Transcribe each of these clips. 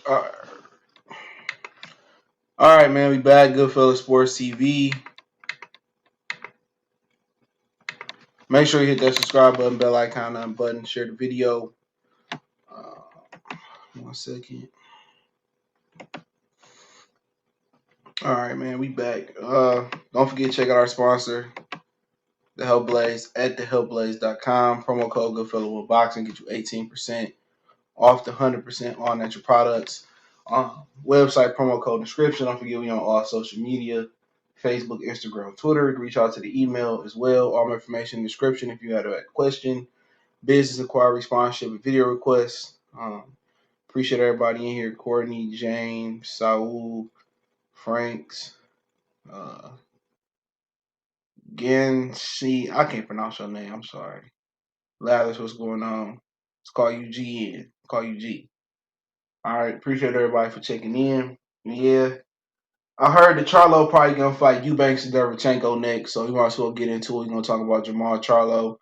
All right, man. We back. Goodfellas Sports TV. Make sure you hit that subscribe button, bell icon, and button. Share the video. 1 second. All right, man. We back. Don't forget to check out our sponsor, The Help Blaze, at thehelpblaze.com. Promo code Goodfellas with Boxing get you 18% off the 100% all natural products. Website promo code description. Don't forget we on all social media. Facebook, Instagram, Twitter. Reach out to the email as well. All my information in the description if you had a question, business inquiry, sponsorship, and video requests. Appreciate everybody in here. Courtney, James, Saul, Franks, Gensi. I can't pronounce your name. I'm sorry. Lathers, what's going on? Let's call you G in. Call you G. All right. Appreciate everybody for checking in. Yeah. I heard that Charlo probably gonna fight Eubanks and Derevchenko next, so we might as well get into it. We're gonna talk about Jermall Charlo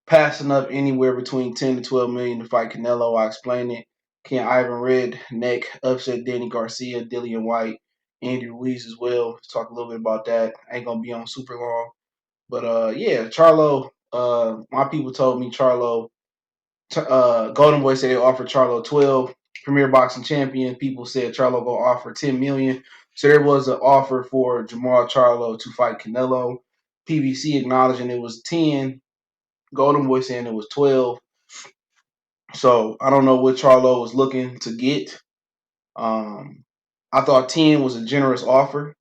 passing up anywhere between 10 to 12 million to fight Canelo. I explained it. Can Ivan Redkach upset Danny Garcia, Dillian Whyte, Andy Ruiz as well. Let's talk a little bit about that. Ain't gonna be on super long, but yeah, Charlo. My people told me Charlo. Golden Boy said they offered Charlo 12. Premier Boxing Champion. People said Charlo gonna offer 10 million. So there was an offer for Jermall Charlo to fight Canelo. PBC acknowledging it was 10. Golden Boy saying it was 12. So I don't know what Charlo was looking to get. I thought 10 was a generous offer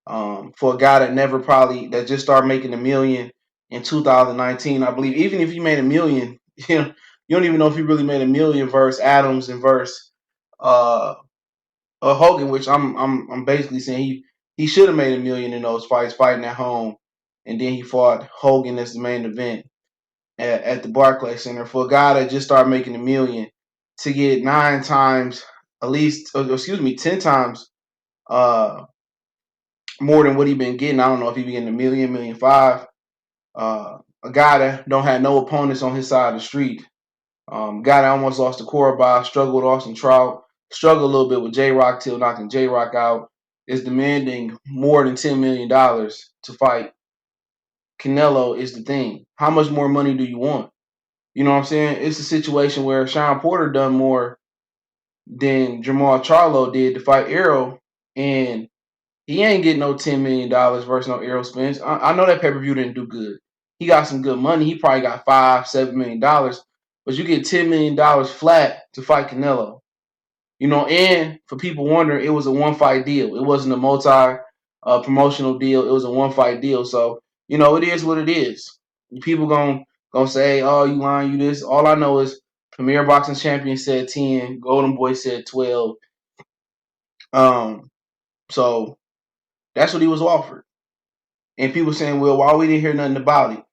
for a guy that just started making $1 million in 2019. I believe even if he made $1 million, you don't even know if he really made $1 million versus Adams and versus Hogan, which I'm basically saying he should have made $1 million in those fights fighting at home, and then he fought Hogan as the main event at the Barclays Center. For a guy that just started making $1 million to get 9 times, at least, 10 times more than what he been getting. I don't know if he been getting $1 million, $1.5 million. A guy that don't have no opponents on his side of the street. Guy that almost lost to Cordoba, struggled with Austin Trout, struggled a little bit with J-Rock till knocking J-Rock out, is demanding more than $10 million to fight Canelo is the thing. How much more money do you want? You know what I'm saying? It's a situation where Sean Porter done more than Jermall Charlo did to fight Errol, and he ain't getting no $10 million versus no Errol Spence. I know that pay-per-view didn't do good. He got some good money. He probably got $5-7 million, but you get $10 million flat to fight Canelo. You know, and for people wondering, it was a one-fight deal. It wasn't a multi-promotional deal. It was a one-fight deal. So, you know, it is what it is. People gonna say, oh, you lying, you this. All I know is Premier Boxing Champion said 10. Golden Boy said 12. So that's what he was offered. And people saying, well, why we didn't hear nothing about it?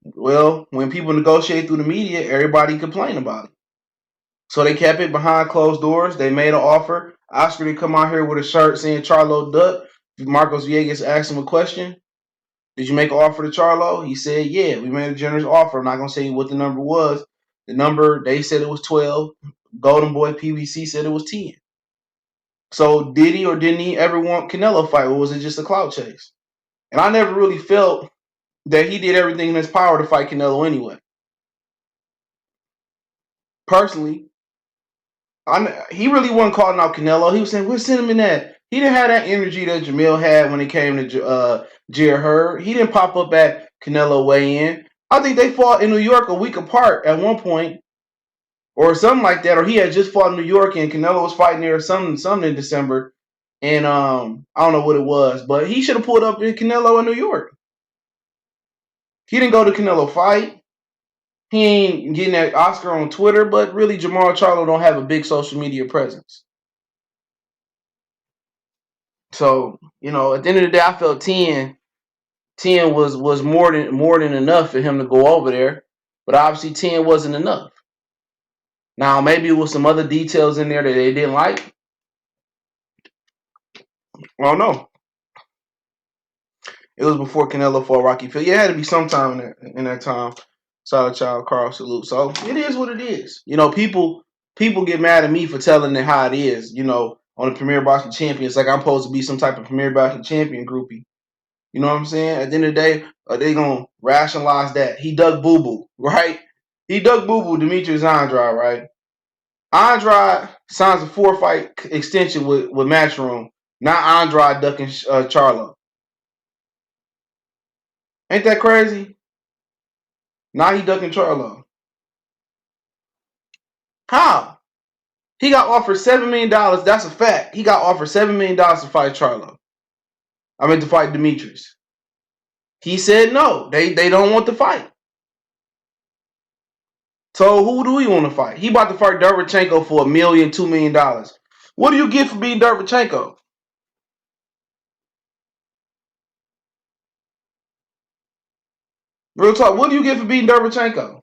Well, when people negotiate through the media, everybody complain about it. So they kept it behind closed doors. They made an offer. Oscar didn't come out here with a shirt saying Charlo duck. Marcos Villegas asked him a question. Did you make an offer to Charlo? He said, yeah, we made a generous offer. I'm not going to say what the number was. The number, they said it was 12. Golden Boy PBC said it was 10. So did he or didn't he ever want Canelo fight, or was it just a clout chase? And I never really felt that he did everything in his power to fight Canelo anyway. Personally, he really wasn't calling out Canelo. He was saying, we'll send him in that. He didn't have that energy that Jamil had when it came to Hearn. He didn't pop up at Canelo weigh-in. I think they fought in New York a week apart at one point, or something like that. Or he had just fought in New York and Canelo was fighting there or something in December. And I don't know what it was, but he should have pulled up in Canelo in New York. He didn't go to Canelo fight. He ain't getting that Oscar on Twitter, but really Jermall Charlo don't have a big social media presence. So, you know, at the end of the day, I felt 10 was more than enough for him to go over there. But obviously 10 wasn't enough. Now, maybe it was some other details in there that they didn't like. I don't know. It was before Canelo fought Rocky Phil. Yeah, it had to be sometime in that time. Solid Child, Carl, salute. So it is what it is. You know, people people get mad at me for telling it how it is, you know, on the Premier Boxing Champions. Like I'm supposed to be some type of Premier Boxing Champion groupie. You know what I'm saying? At the end of the day, they going to rationalize that. He dug boo-boo, right? He dug boo-boo, Demetrius Andrade, right? Andrade signs a 4-fight extension with Matchroom. Not Andrade ducking Charlo. Ain't that crazy? Now he ducking Charlo. How? He got offered $7 million. That's a fact. He got offered $7 million to fight Charlo. I mean, to fight Demetrius. He said no. They don't want the fight. So who do we want to fight? He about to fight Derevchenko for $1 million, $2 million. What do you get for beating Derevchenko? Real talk. What do you get for beating Derevchenko?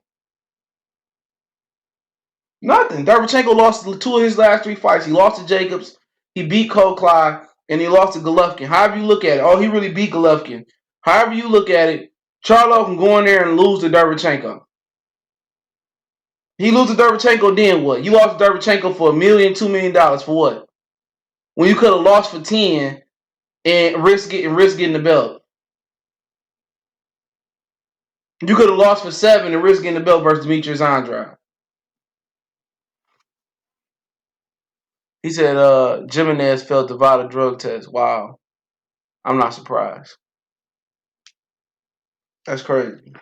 Nothing. Derevchenko lost 2 of his last 3 fights. He lost to Jacobs. He beat Cole Clyde, and he lost to Golovkin. However you look at it, oh, he really beat Golovkin. However you look at it, Charlo can go in there and lose to Derevchenko. He loses to Derevchenko, then what? You lost to Derevchenko for $1 million, $2 million for what? When you could have lost for 10 and risk getting the belt. You could have lost for 7 and risk getting the belt versus Demetrius Andrade. He said Jimenez failed to violate a drug test. Wow. I'm not surprised. That's crazy.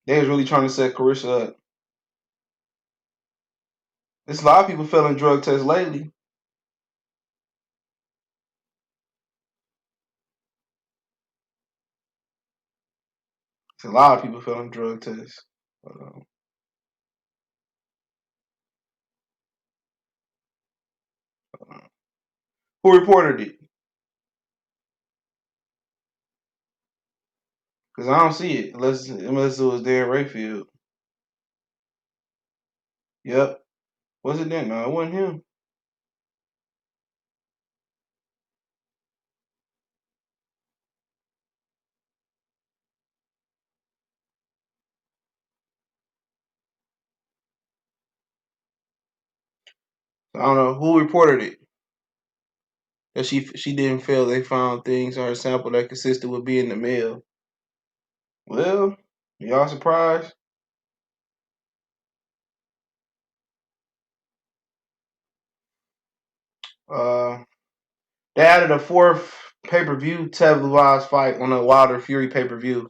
They was really trying to set Carissa up. There's a lot of people failing drug tests lately. There's a lot of people failing drug tests. Who reported it? Because I don't see it unless it was Dan Rayfield. Yep. Was it then? No, it wasn't him. I don't know who reported it. That she didn't fail. They found things on her sample that consistent with being the male. Well, y'all surprised? They added a 4th pay-per-view televised fight on a Wilder Fury pay-per-view.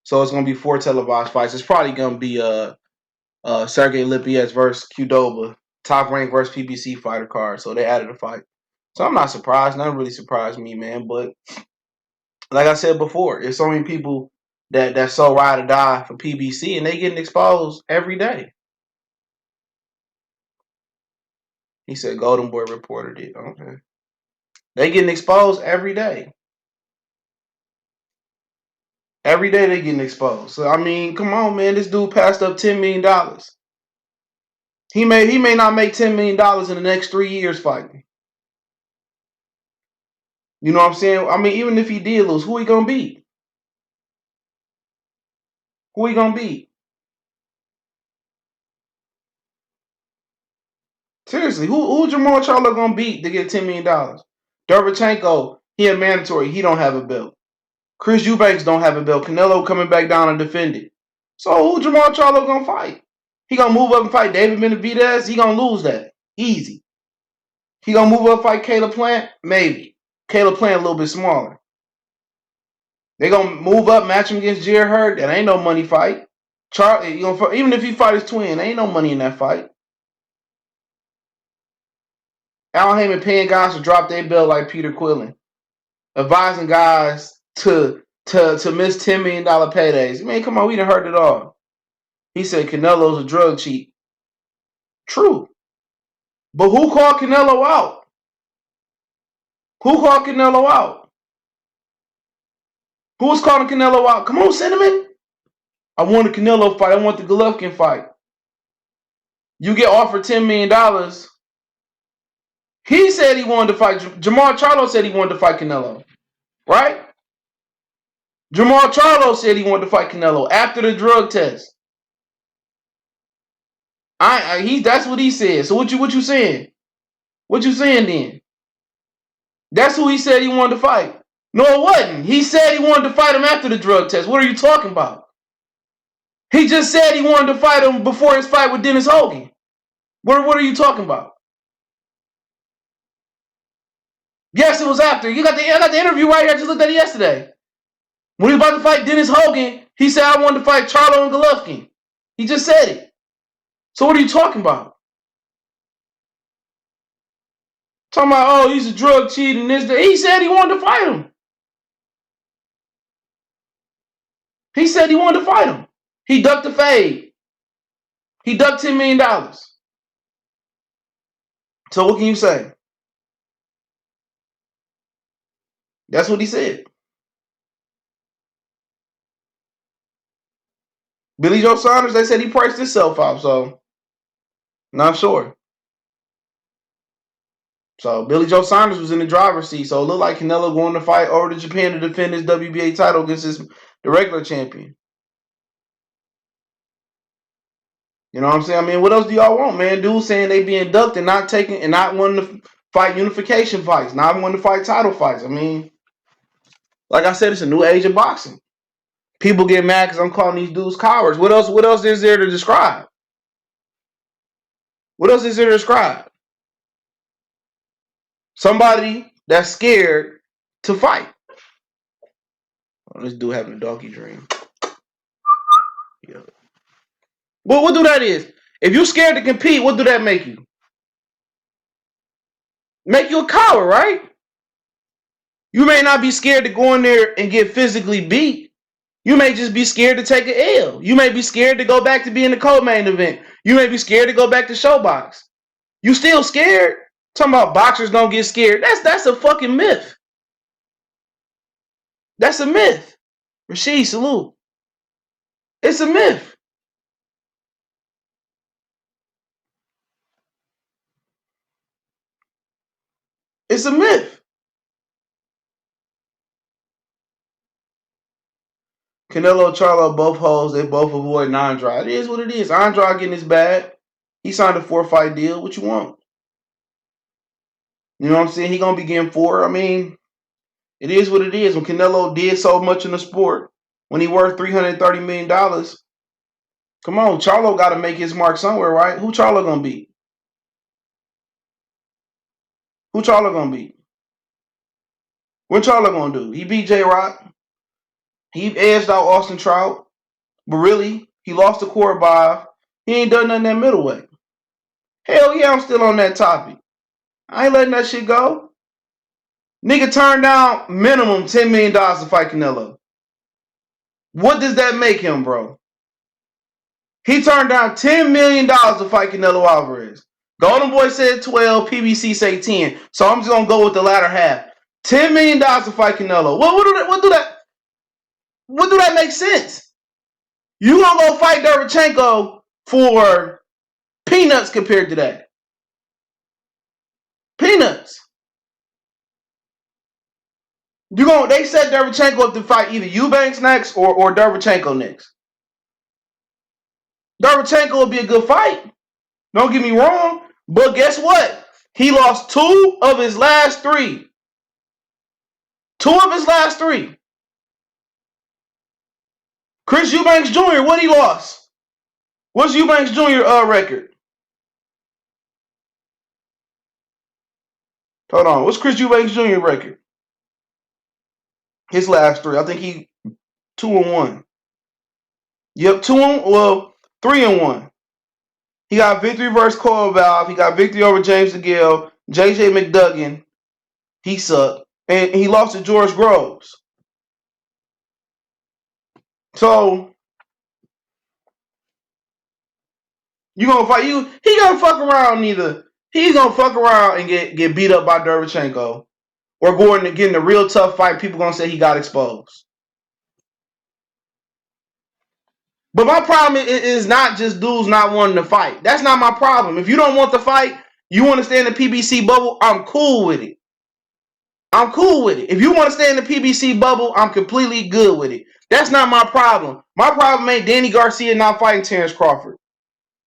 So it's gonna be 4 televised fights. It's probably gonna be Sergey Lipiev versus Qdoba, top ranked versus PBC fighter card. So they added a fight. So I'm not surprised. Nothing really surprised me, man. But like I said before, it's so many people that so ride or die for PBC, and they getting exposed every day. He said Golden Boy reported it. Okay. They getting exposed every day. Every day they getting exposed. So I mean, come on, man. This dude passed up $10 million. He may not make $10 million in the next 3 years fighting. You know what I'm saying? I mean, even if he did lose, who he gonna beat? Who he gonna beat? Seriously, who Jermall Charlo gonna beat to get $10 million? Derevchenko, he a mandatory. He don't have a belt. Chris Eubanks don't have a belt. Canelo coming back down and defend it. So who Jermall Charlo gonna fight? He gonna move up and fight David Benavidez? He gonna lose that. Easy. He gonna move up and fight Caleb Plant? Maybe. Caleb Plant a little bit smaller. They gonna move up, match him against Jared Hearn? That ain't no money fight. Even if he fight his twin, ain't no money in that fight. Al Haymon paying guys to drop their belt like Peter Quillen, advising guys to miss $10 million paydays. I mean, come on, we done heard it all. He said Canelo's a drug cheat. True. But who called Canelo out? Who called Canelo out? Who was calling Canelo out? Come on, Cinnamon. I want the Canelo fight. I want the Golovkin fight. You get offered $10 million. He said he wanted to fight. Jermall Charlo said he wanted to fight Canelo. Right? Jermall Charlo said he wanted to fight Canelo after the drug test. That's what he said. So what you saying? What you saying then? That's who he said he wanted to fight. No, it wasn't. He said he wanted to fight him after the drug test. What are you talking about? He just said he wanted to fight him before his fight with Dennis Hogan. What are you talking about? Yes, it was after. I got the interview right here. I just looked at it yesterday. When he was about to fight Dennis Hogan, he said, I wanted to fight Charlo and Golovkin. He just said it. So what are you talking about? Talking about, oh, he's a drug cheat and this, that. He said he wanted to fight him. He said he wanted to fight him. He ducked the fade. He ducked $10 million. So what can you say? That's what he said. Billy Joe Saunders, they said he priced himself out, so not sure. So Billy Joe Saunders was in the driver's seat, so it looked like Canelo going to fight over to Japan to defend his WBA title against the regular champion. You know what I'm saying? I mean, what else do y'all want, man? Dudes saying they being ducked and not taking and not wanting to fight unification fights, not wanting to fight title fights. I mean, like I said, it's a new age of boxing. People get mad because I'm calling these dudes cowards. What else is there to describe? What else is there to describe? Somebody that's scared to fight. Oh, this dude having a donkey dream. Yeah. Well, what do that is? If you're scared to compete, what do that make you? Make you a coward, right? You may not be scared to go in there and get physically beat. You may just be scared to take an L. You may be scared to go back to being the co-main event. You may be scared to go back to showbox. You still scared? Talking about boxers don't get scared. That's a fucking myth. That's a myth. Rashid, salute. It's a myth. It's a myth. Canelo, Charlo, both hoes, they both avoid Andrade. It is what it is. Andrade getting his bag. He signed a 4-fight deal. What you want? You know what I'm saying? He gonna be getting 4. I mean, it is what it is. When Canelo did so much in the sport, when he worth $330 million, come on, Charlo got to make his mark somewhere, right? Who Charlo gonna beat? Who Charlo gonna beat? What Charlo gonna do? He beat J-Rock. He edged out Austin Trout. But really, he lost to Korobov. He ain't done nothing that middleweight. Hell yeah, I'm still on that topic. I ain't letting that shit go. Nigga turned down minimum $10 million to fight Canelo. What does that make him, bro? He turned down $10 million to fight Canelo Alvarez. Golden Boy said 12, PBC say 10. So I'm just going to go with the latter half. $10 million to fight Canelo. What do that make sense? You going to go fight Derevchenko for peanuts compared to that. Peanuts. They set Derevchenko up to fight either Eubanks next or Derevchenko next. Derevchenko will be a good fight. Don't get me wrong. But guess what? He lost 2 of his last 3. 2 of his last 3. Chris Eubanks Jr., what he lost? What's Eubanks Jr. record? Hold on. What's Chris Eubanks Jr. record? His last 3. I think he 2-1. Yep, 3-1. He got victory versus Korobov. He got victory over James DeGale. JJ McDuggan. He sucked. And he lost to George Groves. So you gonna fight you? He gonna fuck around either. He's gonna fuck around and get beat up by Derevchenko, or going to get in a real tough fight. People gonna say he got exposed. But my problem is not just dudes not wanting to fight. That's not my problem. If you don't want to fight, you want to stay in the PBC bubble, I'm cool with it. I'm cool with it. If you want to stay in the PBC bubble, I'm completely good with it. That's not my problem. My problem ain't Danny Garcia not fighting Terrence Crawford.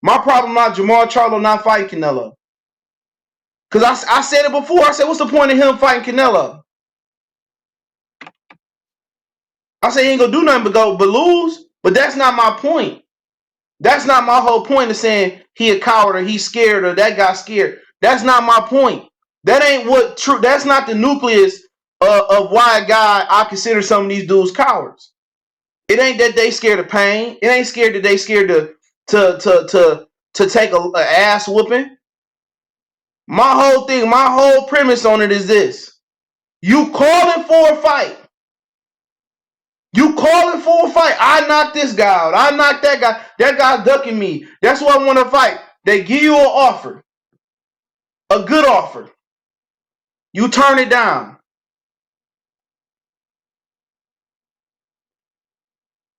My problem not Jermall Charlo not fighting Canelo. Because I said it before. I said, what's the point of him fighting Canelo? I said he ain't gonna do nothing but lose. But that's not my point. That's not my whole point of saying he a coward or he's scared or that guy's scared. That's not my point. That ain't what true. That's not the nucleus of why a guy I consider some of these dudes cowards. It ain't that they scared of pain. It ain't scared that they scared to take a ass whooping. My whole thing, my whole premise on it is this: you calling for a fight. You calling for a fight. I knocked this guy out. I knocked that guy. That guy's ducking me. That's why I want to fight. They give you an offer. A good offer. You turn it down.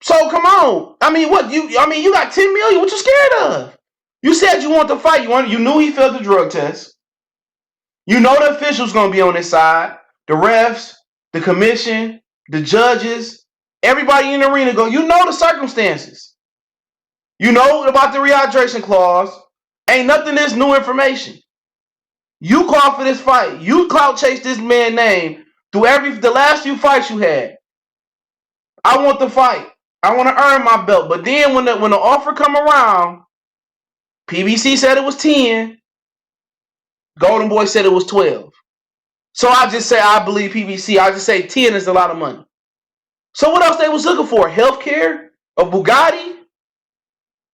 So come on. I mean, what you got 10 million. What you scared of? You said you want to fight. You knew he failed the drug test. You know the officials gonna be on his side. The refs, the commission, the judges, everybody in the arena go. You know the circumstances. You know about the rehydration clause. Ain't nothing that's new information. You called for this fight. You clout chased this man's name through the last few fights you had. I want the fight. I want to earn my belt. But then when the offer come around, PBC said it was 10. Golden Boy said it was 12. So I just say I believe PBC. I just say 10 is a lot of money. So what else they was looking for? Healthcare? A Bugatti?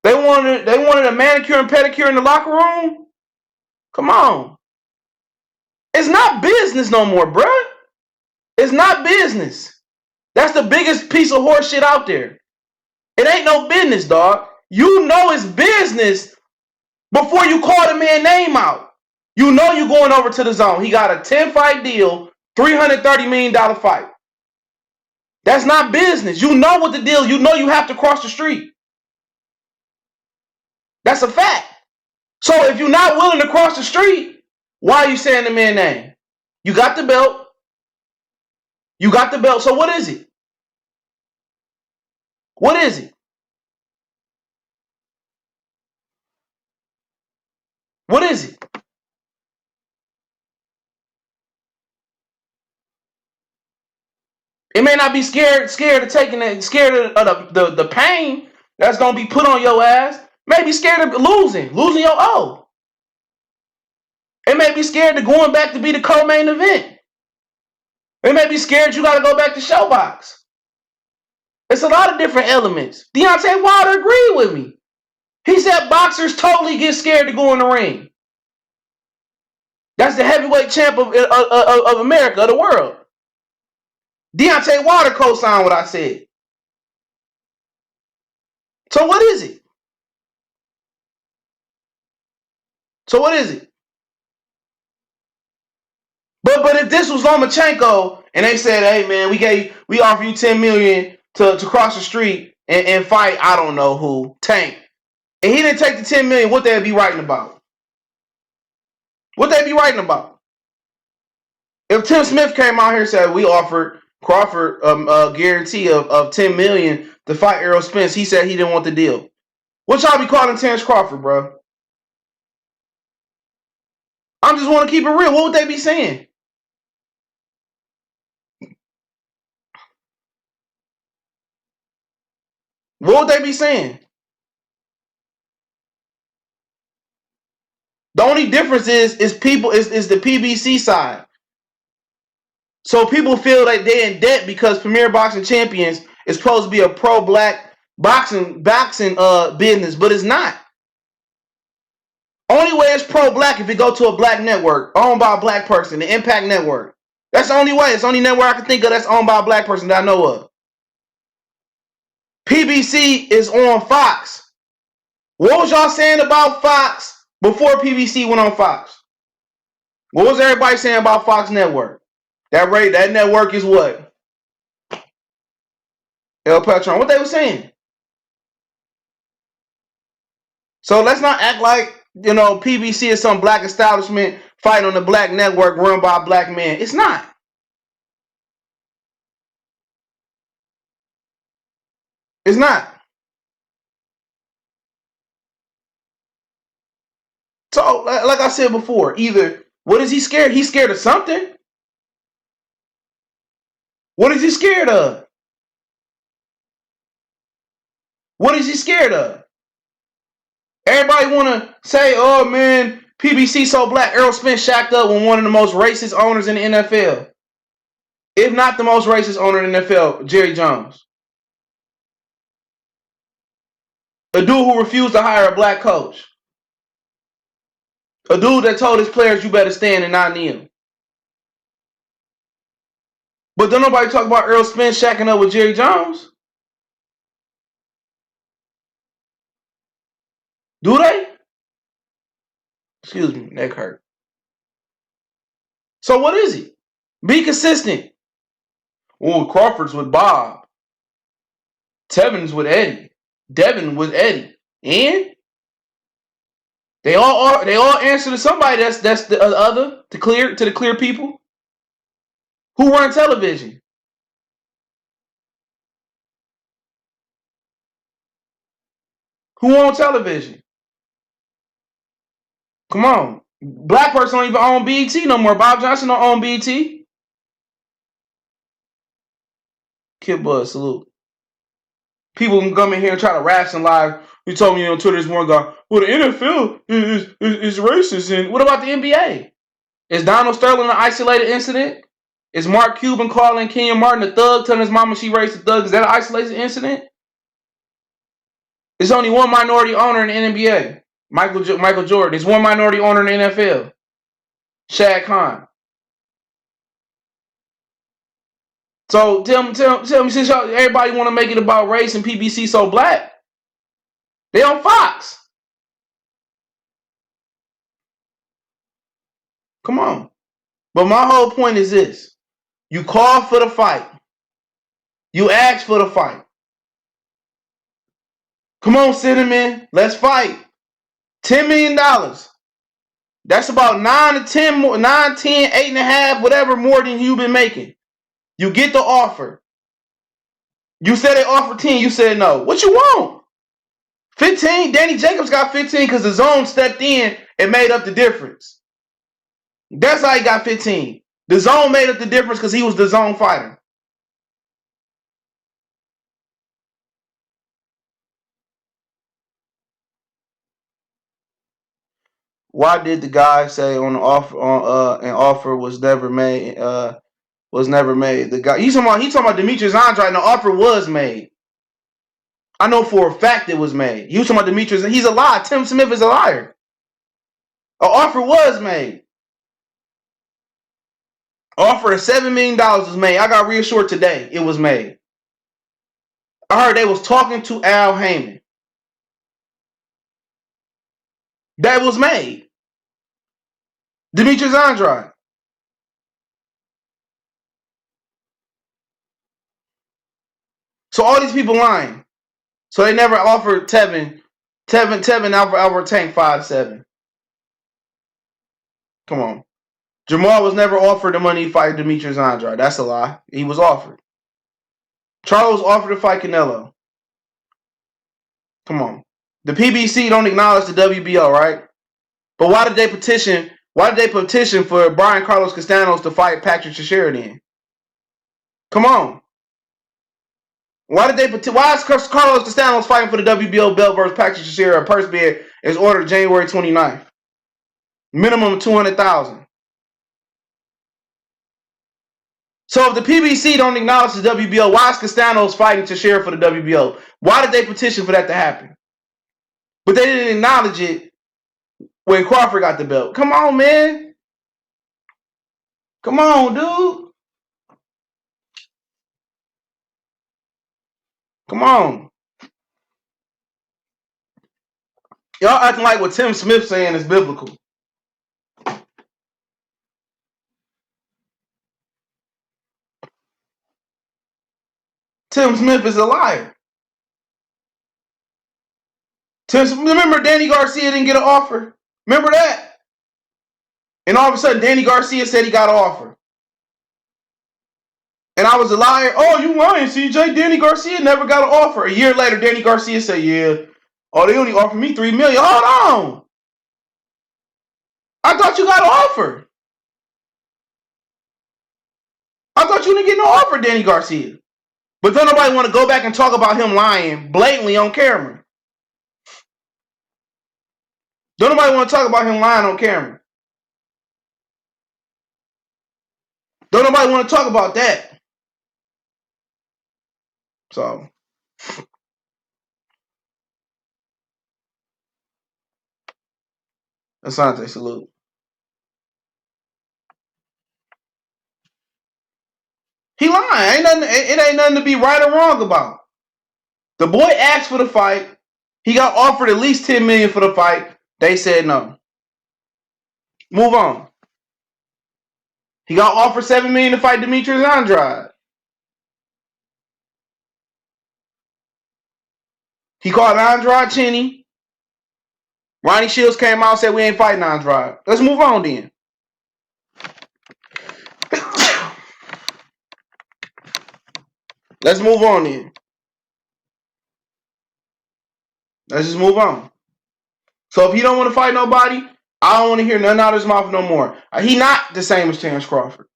They wanted a manicure and pedicure in the locker room? Come on. It's not business no more, bruh. It's not business. That's the biggest piece of horse shit out there. It ain't no business, dog. You know it's business before you call the man's name out. You know you going over to the zone. He got a 10-fight deal, $330 million fight. That's not business. You know what the deal. You know you have to cross the street. That's a fact. So if you're not willing to cross the street, why are you saying the man's name? You got the belt. You got the belt. So what is it? What is it? What is it? It may not be scared of taking it, scared of the pain that's gonna be put on your ass. Maybe scared of losing your O. It may be scared of going back to be the co-main event. It may be scared you gotta go back to Showbox. It's a lot of different elements. Deontay Wilder agreed with me. He said boxers totally get scared to go in the ring. That's the heavyweight champ of America, of the world. Deontay Wilder co-signed what I said. So what is it? So what is it? But if this was Lomachenko and they said, hey man, we offer you 10 million to cross the street and fight, I don't know who, Tank. And he didn't take the 10 million, what they'd be writing about? What they'd be writing about? If Tim Smith came out here and said we offered Crawford a guarantee of 10 million to fight Errol Spence, he said he didn't want the deal. What y'all be calling Terrence Crawford, bro? I just want to keep it real. What would they be saying? What would they be saying? The only difference is people is the PBC side. So people feel like they're in debt because Premier Boxing Champions is supposed to be a pro-black boxing business, but it's not. Only way it's pro-black if it go to a black network owned by a black person, the Impact Network. That's the only way. It's the only network I can think of that's owned by a black person that I know of. PBC is on Fox. What was y'all saying about Fox before PBC went on Fox? What was everybody saying about Fox Network? That network is what? El Patron. What they were saying. So let's not act like, PBC is some black establishment fighting on the black network run by a black man. It's not. It's not. So, like I said before, either what is he scared? He's scared of something. What is he scared of? What is he scared of? Everybody want to say, oh man, PBC so black. Errol Spence shacked up with one of the most racist owners in the NFL. If not the most racist owner in the NFL, Jerry Jones. A dude who refused to hire a black coach. A dude that told his players, you better stand and not kneel. But don't nobody talk about Errol Spence shacking up with Jerry Jones. Do they? Excuse me, neck hurt. So what is he? Be consistent. Oh, Crawford's with Bob. Tevin's with Eddie. Devin with Eddie. And they all answer to somebody that's the other to the clear people who run television. Who on television? Come on. Black person don't even own BET no more. Bob Johnson don't own BET. Kid Buzz, salute. People can come in here and try to rationalize. You told me on Twitter this morning, well, the NFL is racist. And what about the NBA? Is Donald Sterling an isolated incident? Is Mark Cuban calling Kenyon Martin a thug, telling his mama she raised a thug? Is that an isolated incident? There's only one minority owner in the NBA, Michael Jordan. There's one minority owner in the NFL, Shad Khan. So tell me, since everybody want to make it about race and PBC so black, they on Fox. Come on. But my whole point is this. You call for the fight. You ask for the fight. Come on, Cinnamon. Let's fight. $10 million. That's about 9 to 10 more, 9, 10, 8.5, whatever more than you've been making. You get the offer. You said they offered 10. You said no. What you want? 15. Danny Jacobs got 15 because the zone stepped in and made up the difference. That's how he got 15. The zone made up the difference because he was the zone fighter. Why did the guy say on the offer an offer was never made? Was never made. The guy he's talking about Demetrius Andrade, and the offer was made. I know for a fact it was made. He was talking about Demetrius, and he's a liar. Tim Smith is a liar. An offer was made. Offer of $7 million was made. I got reassured today it was made. I heard they was talking to Al Haymon. That was made. Demetrius Andrade. So all these people lying. So they never offered Tevin Albert Tank 5'7". Come on. Jermall was never offered the money to fight Demetrius Andrade. That's a lie. He was offered. Charlo was offered to fight Canelo. Come on. The PBC don't acknowledge the WBO, right? But why did they petition? Why did they petition for Brian Carlos Castanos to fight Patrick Teixeira then? Come on. Why did they? Why is Carlos Castanos fighting for the WBO belt versus Patrick Teixeira? A purse bid is ordered January 29th. Minimum of $200,000. So if the PBC don't acknowledge the WBO, why is Castanos fighting Teixeira for the WBO? Why did they petition for that to happen? But they didn't acknowledge it when Crawford got the belt. Come on, man. Come on, dude. Come on. Y'all acting like what Tim Smith saying is biblical. Tim Smith is a liar. Remember Danny Garcia didn't get an offer? Remember that? And all of a sudden, Danny Garcia said he got an offer. And I was a liar. Oh, you lying, CJ. Danny Garcia never got an offer. A year later, Danny Garcia said, yeah. Oh, they only offered me $3 million. Hold on. thought you got an offer. I thought you didn't get no offer, Danny Garcia. But don't nobody want to go back and talk about him lying blatantly on camera. Don't nobody want to talk about him lying on camera. Don't nobody want to talk about that. So, Asante, salute. He lying. It ain't nothing to be right or wrong about. The boy asked for the fight. He got offered at least $10 million for the fight. They said no. Move on. He got offered $7 million to fight Demetrius Andrade. He called Andrade Chinny. Ronnie Shields came out and said we ain't fighting Andrade. Let's move on then. Let's move on then. Let's just move on. So if he don't want to fight nobody, I don't want to hear nothing out of his mouth no more. He not the same as Terence Crawford.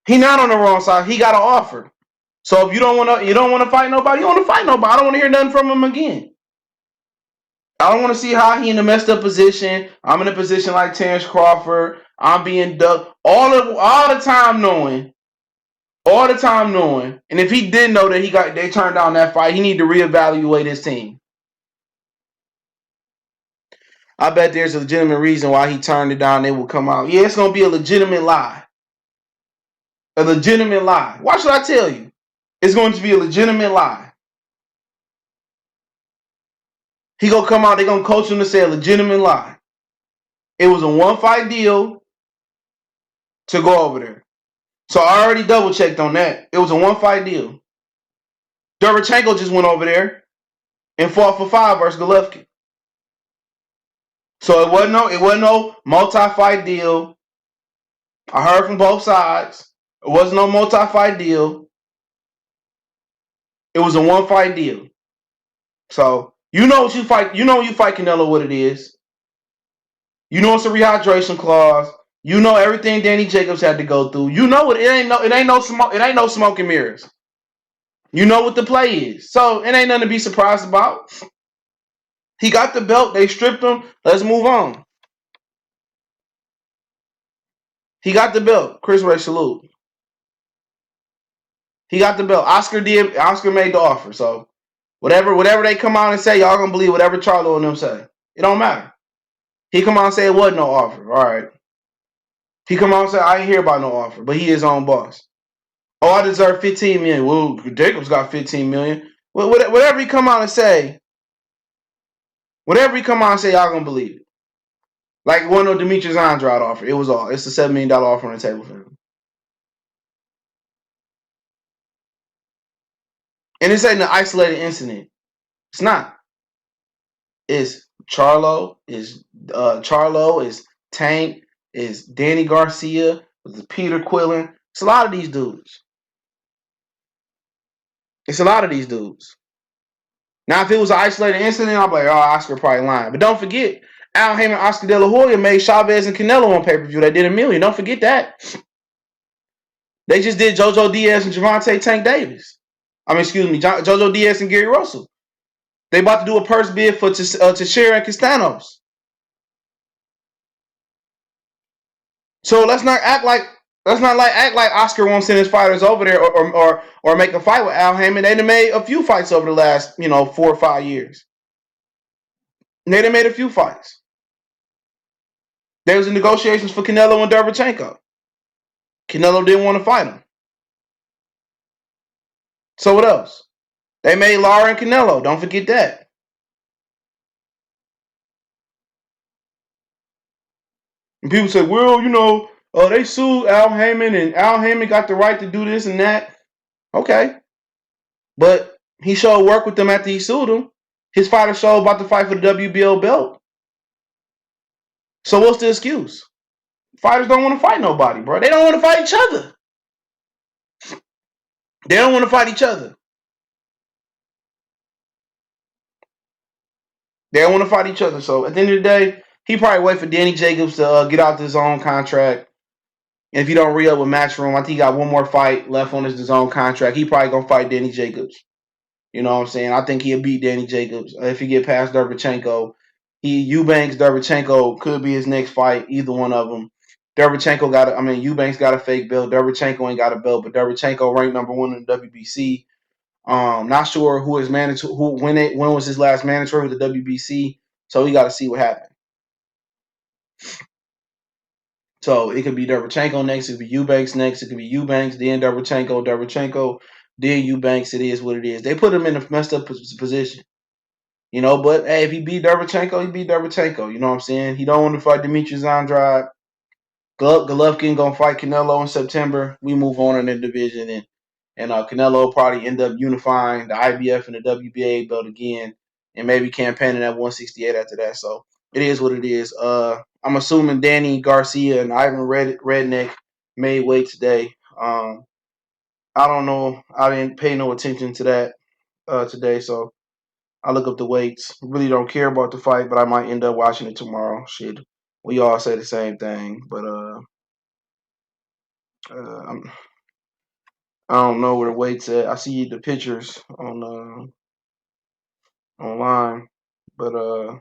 He not on the wrong side. He got an offer. So if you don't want to fight nobody, you don't want to fight nobody. I don't want to hear nothing from him again. I don't want to see how he in a messed up position. I'm in a position like Terence Crawford. I'm being ducked all the time knowing. And if he didn't know that they turned down that fight, he need to reevaluate his team. I bet there's a legitimate reason why he turned it down. They will come out. Yeah, it's gonna be a legitimate lie. A legitimate lie. Why should I tell you? It's going to be a legitimate lie. He gonna come out. They gonna coach him to say a legitimate lie. It was a 1-fight deal to go over there. So I already double checked on that. It was a 1-fight deal. Derevchenko just went over there and fought for 5 versus Golovkin. So it wasn't no multi-fight deal. I heard from both sides. It wasn't no multi-fight deal. It was a 1-fight deal. So you know what you fight. You know when you fight Canelo what it is. You know it's a rehydration clause. You know everything Danny Jacobs had to go through. You know it ain't no smoke and mirrors. You know what the play is. So it ain't nothing to be surprised about. He got the belt. They stripped him. Let's move on. He got the belt. Chris Ray, salute. He got the belt. Oscar made the offer. So whatever they come out and say, y'all gonna believe whatever Charlo and them say. It don't matter. He come out and say it wasn't no offer. All right. He come out and say I ain't hear about no offer, but he his own boss. Oh, I deserve $15 million. Well, Jacobs got $15 million. Whatever he come out and say, y'all gonna believe it. Like one of Demetrius Andrade offer. It was all. It's a $7 million offer on the table for him. And this ain't an isolated incident. It's not. It's Charlo, is Tank, is Danny Garcia, is Peter Quillen. It's a lot of these dudes. Now, if it was an isolated incident, I'll be like, oh, Oscar probably lying. But don't forget, Al Haymon and Oscar De La Hoya made Chavez and Canelo on pay-per-view. They did $1 million. Don't forget that. They just did JoJo Diaz and Gervonta Tank Davis. JoJo Diaz and Gary Russell. They about to do a purse bid for Teixeira and Castanos. So let's not act like Oscar won't send his fighters over there or make a fight with Al Haymon. They done made a few fights over the last 4 or 5 years. They done made a few fights. There was negotiations for Canelo and Derevchenko. Canelo didn't want to fight him. So what else? They made Lara and Canelo. Don't forget that. And people say, well, they sued Al Haymon and Al Haymon got the right to do this and that. Okay. But he showed work with them after he sued him. His fighter showed about to fight for the WBO belt. So what's the excuse? Fighters don't want to fight nobody, bro. They don't want to fight each other. They don't want to fight each other. They don't want to fight each other. So at the end of the day, he probably wait for Danny Jacobs to get out his own contract. And if you don't re-up with Matchroom, I think he got one more fight left on his own contract. He probably gonna fight Danny Jacobs. You know what I'm saying? I think he'll beat Danny Jacobs if he get past Derevchenko. Eubanks, Derevchenko could be his next fight. Either one of them. Eubanks got a fake belt. Derevchenko ain't got a belt, but Derevchenko ranked number 1 in the WBC. Not sure who his manager, when was his last mandatory with the WBC. So we got to see what happened. So it could be Derevchenko next. It could be Eubanks next. It could be Eubanks, then Derevchenko, then Eubanks. It is what it is. They put him in a messed up position. You know, but hey, if he beat Derevchenko, he beat Derevchenko. You know what I'm saying? He don't want to fight Demetrius Andrade. Golovkin gonna fight Canelo in September. We move on in the division, and Canelo probably end up unifying the IBF and the WBA belt again, and maybe campaigning at 168 after that. So it is what it is. I'm assuming Danny Garcia and Ivan Redkach made weight today. I don't know. I didn't pay no attention to that today, so I look up the weights. Really don't care about the fight, but I might end up watching it tomorrow. Shit, we all say the same thing, but I don't know where the weights at. I see the pictures on online, but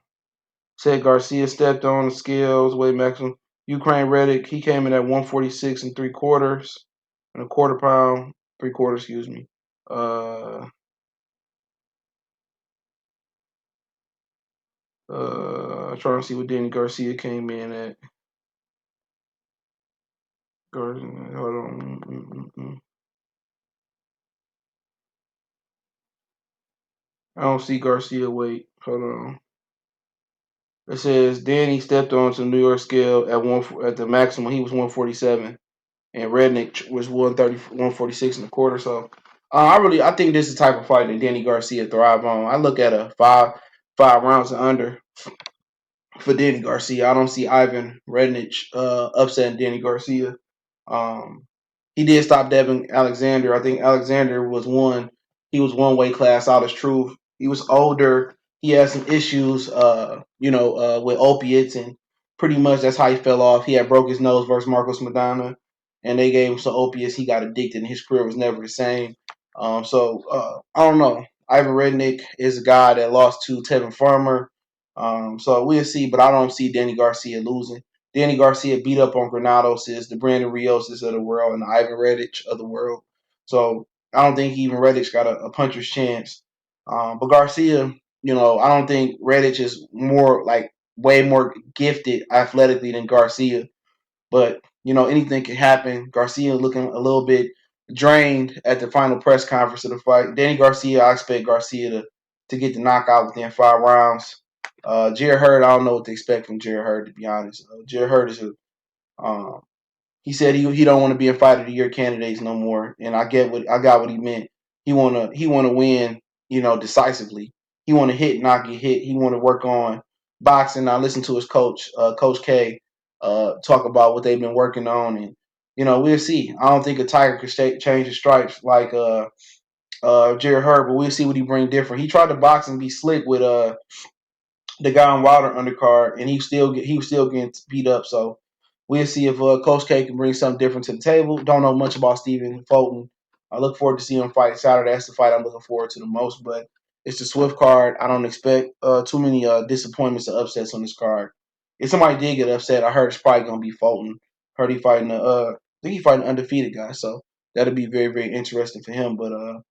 said Garcia stepped on the scales, weight maximum. Ukraine Reddick, he came in at 146 and 3/4 and a quarter pound, 3/4, excuse me. Trying to see what Danny Garcia came in at. Hold on. I don't see Garcia weight. Hold on. It says Danny stepped onto the New York scale at the maximum. He was 147, and Redkach was 146 and a quarter. So I think this is the type of fight that Danny Garcia thrive on. I look at a five rounds and under for Danny Garcia. I don't see Ivan Redkach upsetting Danny Garcia. He did stop Devin Alexander. I think Alexander was one. He was one weight class out as truth. He was older. He had some issues, with opiates, and pretty much that's how he fell off. He had broke his nose versus Marcos Madonna, and they gave him some opiates. He got addicted, and his career was never the same. I don't know. Ivan Redkach is a guy that lost to Tevin Farmer. So we'll see, but I don't see Danny Garcia losing. Danny Garcia beat up on Granados, is the Brandon Rioses of the world and the Ivan Redkach of the world. So I don't think even Redkach got a puncher's chance. But Garcia, I don't think Redkach is way more gifted athletically than Garcia. But, anything can happen. Garcia looking a little bit drained at the final press conference of the fight. Danny Garcia, I expect Garcia to get the knockout within 5 rounds. Jared Hearn, I don't know what to expect from Jared Hearn, to be honest. Jared Hearn is he said he don't want to be a fight of the year candidates no more, and I got what he meant. He wanna win, decisively. He want to hit, not get hit. He want to work on boxing. I listen to his coach, Coach K, talk about what they've been working on, and we'll see. I don't think a tiger could change his stripes like Jared Hearn, but we'll see what he bring different. He tried to box and be slick with the guy on Wilder undercard, and he was still getting beat up. So we'll see if Coach K can bring something different to the table. Don't know much about Stephen Fulton. I look forward to seeing him fight Saturday. That's the fight I'm looking forward to the most. But it's the Swift card. I don't expect too many disappointments or upsets on this card. If somebody did get upset, I heard it's probably gonna be Fulton. Heard he fighting I think he fighting an undefeated guy. So that'll be very, very interesting for him. But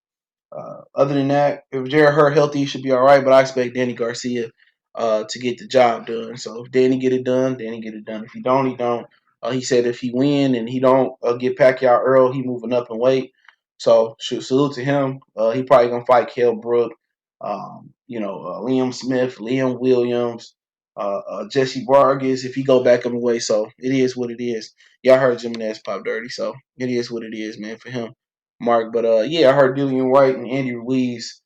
other than that, if Jared Hearn healthy, he should be all right. But I expect Danny Garcia to get the job done. So if Danny get it done, Danny get it done. If he don't, he don't. He said if he win and he don't get Pacquiao early, he moving up in weight. So salute to him. He probably gonna fight Kell Brook, Liam Smith, Liam Williams, Jesse Vargas if he go back in the way. So it is what it is. Y'all heard Jimenez pop dirty, so it is what it is, man, for him. Mark. But yeah, I heard Dillian Whyte and Andy Ruiz.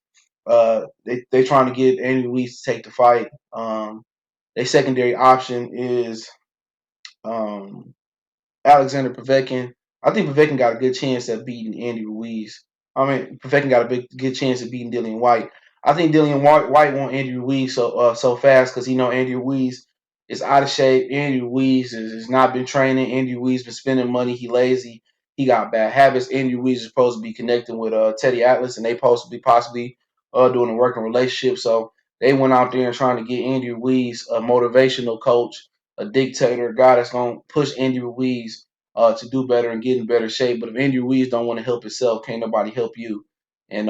They trying to get Andy Ruiz to take the fight. Their secondary option is Alexander Povetkin. I think Povetkin got a good chance at beating Andy Ruiz. Povetkin got a good chance at beating Dillian Whyte. I think Dillian Whyte want Andy Ruiz so fast because he know Andy Ruiz is out of shape. Andy Ruiz has not been training. Andy Ruiz been spending money. He lazy. He got bad habits. Andy Ruiz is supposed to be connecting with Teddy Atlas, and they supposed to be possibly doing a working relationship. So they went out there and trying to get Andy Ruiz a motivational coach, a dictator, a guy that's going to push Andy Ruiz to do better and get in better shape. But if Andy Ruiz don't want to help himself, can't nobody help you. And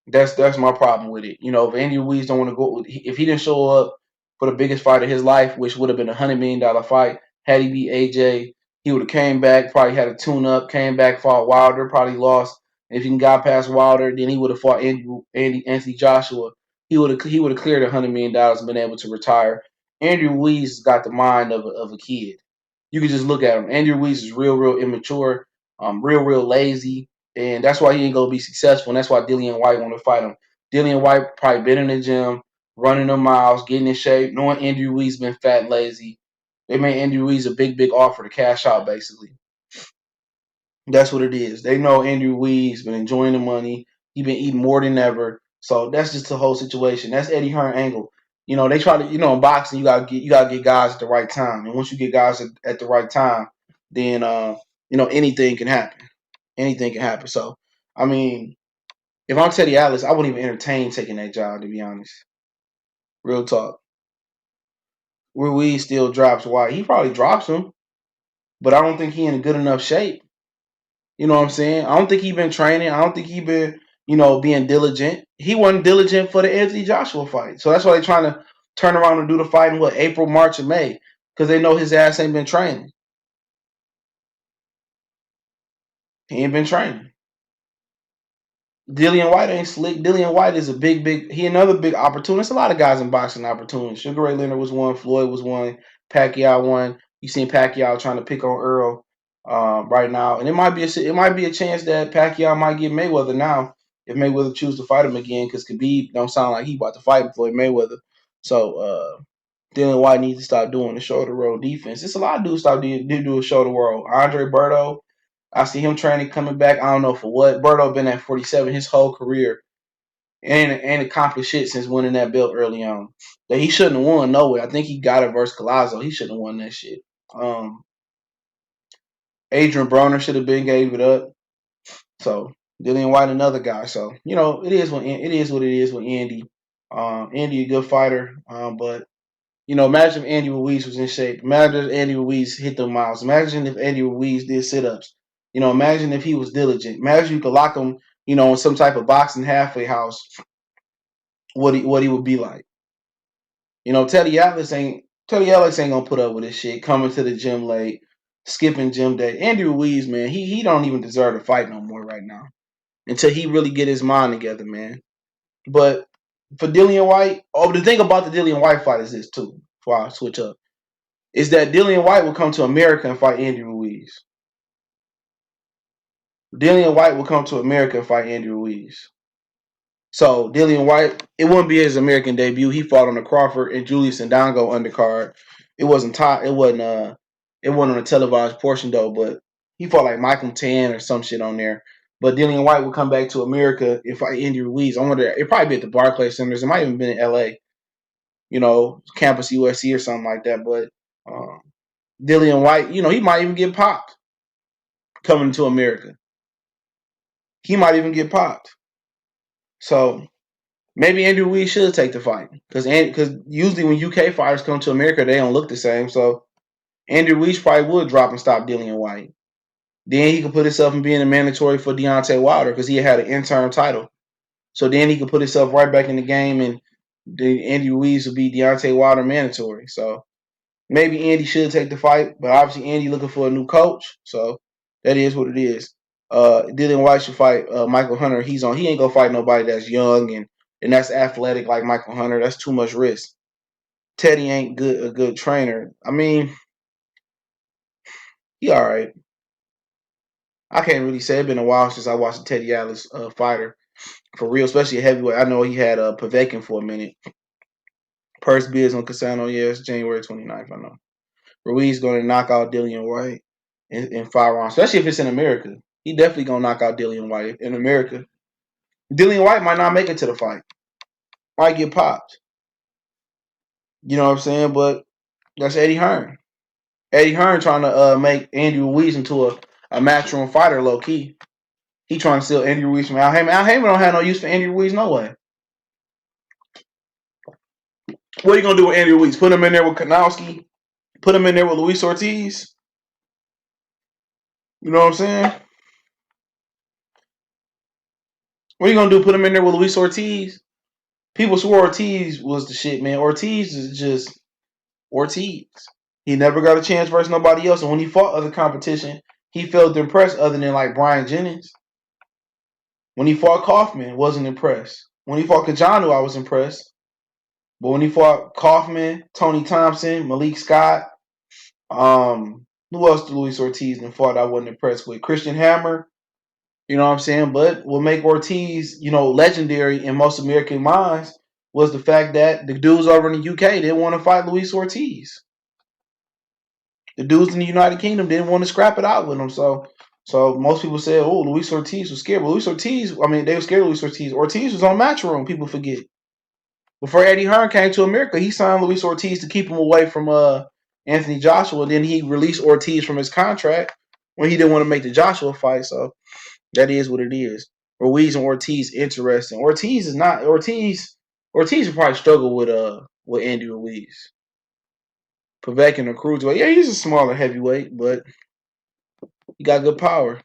that's my problem with it. You know, if Andy Ruiz don't want to go, if he didn't show up for the biggest fight of his life, which would have been $100 million fight, had he beat AJ, he would have came back, probably had a tune up, came back, fought Wilder, probably lost. And if he got past Wilder, then he would have fought Anthony Joshua. He would have cleared $100 million and been able to retire. Andy Ruiz got the mind of a kid. You can just look at him. Andy Ruiz is real immature, real lazy. And that's why he ain't gonna be successful. And that's why Dillian Whyte want to fight him. Dillian Whyte probably been in the gym, running the miles, getting in shape, knowing Andy Ruiz been fat and lazy. They made Andy Ruiz a big offer to cash out, basically. That's what it is. They know Andy Ruiz been enjoying the money. He been eating more than ever. So that's just the whole situation. That's Eddie Hearn angle. You know, they try to, in boxing, you gotta get guys at the right time. And once you get guys at the right time, then anything can happen. Anything can happen. So, I mean, if I'm Teddy Atlas, I wouldn't even entertain taking that job, to be honest. Real talk. Ruiz still drops Whyte. He probably drops him, but I don't think he in a good enough shape. You know what I'm saying? I don't think he been training. I don't think he been, being diligent. He wasn't diligent for the Anthony Joshua fight. So that's why they're trying to turn around and do the fight in April, March, and May. Because they know his ass ain't been training. He ain't been training. Dillian Whyte ain't slick. Dillian Whyte is a he another big opportunist. A lot of guys in boxing opportunists. Sugar Ray Leonard was one. Floyd was one. Pacquiao one. You seen Pacquiao trying to pick on Earl right now, and it might be a chance that Pacquiao might get Mayweather now if Mayweather choose to fight him again, because Khabib don't sound like he about to fight Floyd Mayweather. So Dillian Whyte needs to stop doing the shoulder roll defense. It's a lot of dudes stop do a shoulder roll. Andre Berto, I see him training, coming back. I don't know for what. Berto been at 47 his whole career and accomplished shit since winning that belt early on. That he shouldn't have won nowhere. I think he got it versus Collazo. He shouldn't have won that shit. Adrian Broner should have been gave it up. So Dillian Whyte, another guy. So it is what it is with Andy. Andy, a good fighter, but imagine if Andy Ruiz was in shape. Imagine if Andy Ruiz hit the miles. Imagine if Andy Ruiz did sit-ups. Imagine if he was diligent. Imagine you could lock him, in some type of boxing halfway house, what he would be like. Teddy Atlas ain't gonna put up with this shit. Coming to the gym late, skipping gym day. Andy Ruiz, man, he don't even deserve to fight no more right now until he really get his mind together, man. But for Dillian Whyte, the thing about the Dillian Whyte fight is this too. Before I switch up, is that Dillian Whyte will come to America and fight Andy Ruiz. Dillian Whyte will come to America and fight Andy Ruiz. So Dillian Whyte, it wouldn't be his American debut. He fought on the Crawford and Julius Ndongo undercard. It wasn't top. It wasn't on a televised portion though. But he fought like Michael Tan or some shit on there. But Dillian Whyte will come back to America and fight Andy Ruiz. I wonder. It probably be at the Barclays Centers. It might even been in L.A. Campus USC or something like that. But Dillian Whyte, he might even get popped coming to America. He might even get popped. So maybe Andy Ruiz should take the fight, because usually when UK fighters come to America, they don't look the same. So Andy Ruiz probably would drop and stop Dillian Whyte. Then he could put himself in being a mandatory for Deontay Wilder, because he had an interim title. So then he could put himself right back in the game, and Andy Ruiz would be Deontay Wilder mandatory. So maybe Andy should take the fight, but obviously Andy looking for a new coach. So that is what it is. Dillian Whyte should fight Michael Hunter. He ain't gonna fight nobody that's young and that's athletic like Michael Hunter. That's too much risk. Teddy ain't a good trainer. I mean, he all right. I can't really say. It's been a while since I watched a Teddy Atlas fighter for real, especially a heavyweight. I know he had Povetkin for a minute. Purse bids on Casano. Yeah, it's January 29th. I know. Ruiz going to knock out Dillian Whyte in 5 rounds, especially if it's in America. He definitely going to knock out Dillian Whyte in America. Dillian Whyte might not make it to the fight. Might get popped. You know what I'm saying? But That's Eddie Hearn. Eddie Hearn trying to make Andy Ruiz into a Matchroom fighter, low key. He trying to steal Andy Ruiz from Al Haymon. Al Haymon don't have no use for Andy Ruiz, no way. What are you gonna do with Andy Ruiz? Put him in there with Kanowski? Put him in there with Luis Ortiz? You know what I'm saying? What are you gonna do? Put him in there with Luis Ortiz? People swore Ortiz was the shit, man. Ortiz is just Ortiz. He never got a chance versus nobody else. And when he fought other competition, he failed to impress other than like Brian Jennings. When he fought Kaufman, wasn't impressed. When he fought Kajanu, I was impressed. But when he fought Kaufman, Tony Thompson, Malik Scott, who else did Luis Ortiz and fought I wasn't impressed with? Christian Hammer, you know what I'm saying? But what make Ortiz, legendary in most American minds was the fact that the dudes over in the UK didn't want to fight Luis Ortiz. The dudes in the United Kingdom didn't want to scrap it out with him. So most people said, oh, Luis Ortiz was scared. But Luis Ortiz, they were scared of Luis Ortiz. Ortiz was on Matchroom, people forget. Before Eddie Hearn came to America, he signed Luis Ortiz to keep him away from Anthony Joshua. Then he released Ortiz from his contract when he didn't want to make the Joshua fight. So that is what it is. Ruiz and Ortiz interesting. Ortiz will probably struggle with Andy Ruiz. Povetkin or cruiserweight. Yeah, he's a smaller heavyweight, but he got good power.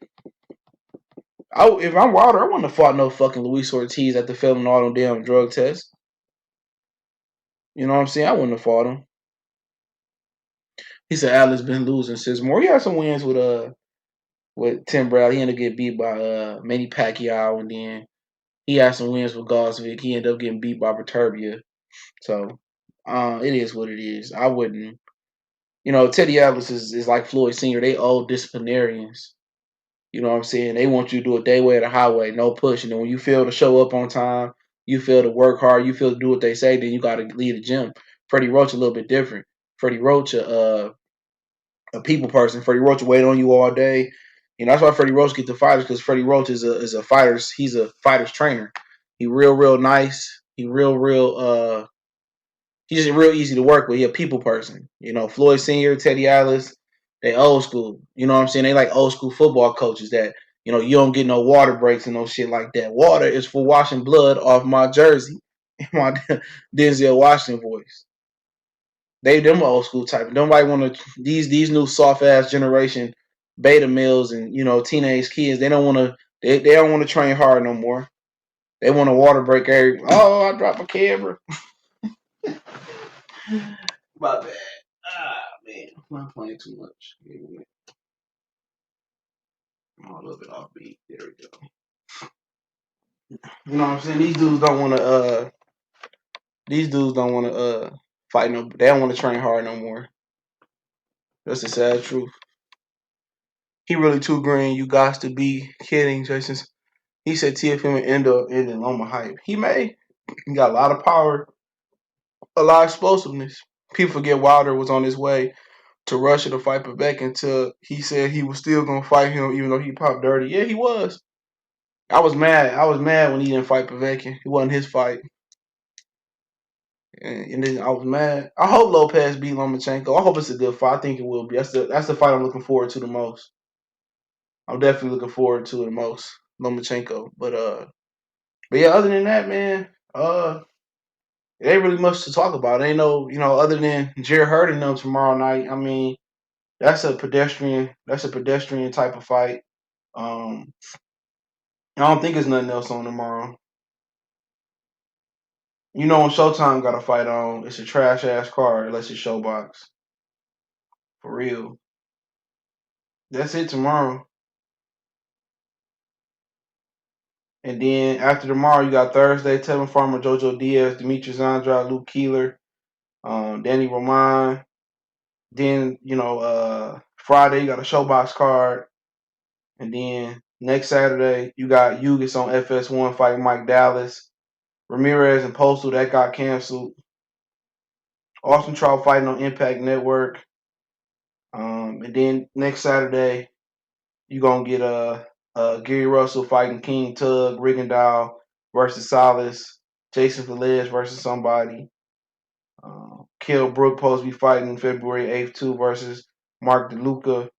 If I'm Wilder, I wouldn't have fought no fucking Luis Ortiz after failing all them damn drug tests. You know what I'm saying? I wouldn't have fought him. He said Allen's been losing since more. He had some wins with Tim Bradley. He ended up getting beat by Manny Pacquiao, and then he had some wins with Gosvick. He ended up getting beat by Viterbi. So it is what it is. I wouldn't. Teddy Atlas is like Floyd Sr. They old disciplinarians. You know what I'm saying? They want you to do it their way or the highway, no push. And then when you fail to show up on time, you fail to work hard, you fail to do what they say, then you got to leave the gym. Freddie Roach a little bit different. Freddie Roach, a people person. Freddie Roach will wait on you all day. That's why Freddie Roach get the fighters, because Freddie Roach is a fighter's. He's a fighter's trainer. He real nice. He he's just real easy to work with. He a people person. Floyd Senior, Teddy Atlas, they old school. You know what I'm saying? They like old school football coaches that, you don't get no water breaks and no shit like that. Water is for washing blood off my jersey. My Denzel Washington voice. They them old school type. Nobody want to these new soft ass generation beta males and teenage kids. They don't want to. They don't want to train hard no more. They want a water break every. Oh, I dropped a camera. My bad. Man, I'm not playing too much. I'm a little bit offbeat. There we go. You know what I'm saying? These dudes don't want to. Fight no. They don't want to train hard no more. That's the sad truth. He really too green. You got to be kidding, Jason. He said TFM and Endo ended Loma hype. He may. He got a lot of power, a lot of explosiveness. People forget Wilder was on his way to Russia to fight Povetkin until he said he was still gonna fight him, even though he popped dirty. Yeah, he was. I was mad. I was mad when he didn't fight Povetkin. It wasn't his fight. And then I was mad. I hope Lopez beat Lomachenko. I hope it's a good fight. I think it will be. That's the fight I'm looking forward to the most. I'm definitely looking forward to it the most. Lomachenko. But yeah, other than that, man, it ain't really much to talk about. It ain't no, other than Jerry Hearn and them tomorrow night. I mean, that's a pedestrian type of fight. I don't think there's nothing else on tomorrow. When Showtime got a fight on, it's a trash ass card unless it's Showbox. For real. That's it tomorrow. And then after tomorrow, you got Thursday, Tevin Farmer, JoJo Diaz, Demetrius Andrade, Luke Keeler, Danny Roman. Then, Friday, you got a Showbox card. And then next Saturday, you got Ugis on FS1 fighting Mike Dallas. Ramirez and Postal, that got canceled. Austin Trout fighting on Impact Network. And then next Saturday, you're going to get Gary Russell fighting King Tug, Rigondeaux versus Salas, Jason Velez versus somebody. Kell Brook supposed to be fighting February 8th too versus Mark DeLuca.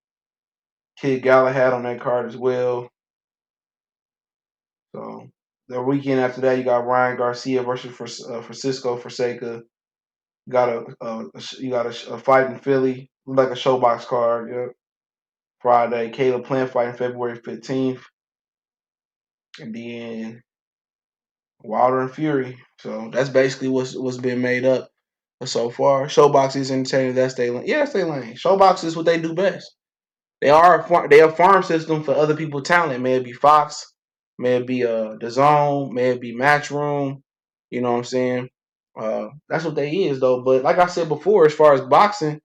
Kid Galahad on that card as well. So the weekend after that, you got Ryan Garcia versus Francisco Forsaca. You got a fight in Philly, like a showbox card. Yep. Friday, Caleb Plant fighting February 15th, and then Wilder and Fury. So that's basically what's been made up so far. Showbox is entertaining. That's their lane. Yeah, that's their lane. Showbox is what they do best. They are a farm system for other people's talent. May it be Fox, may it be DAZN, may it be Matchroom. You know what I'm saying? That's what they is though. But like I said before, as far as boxing,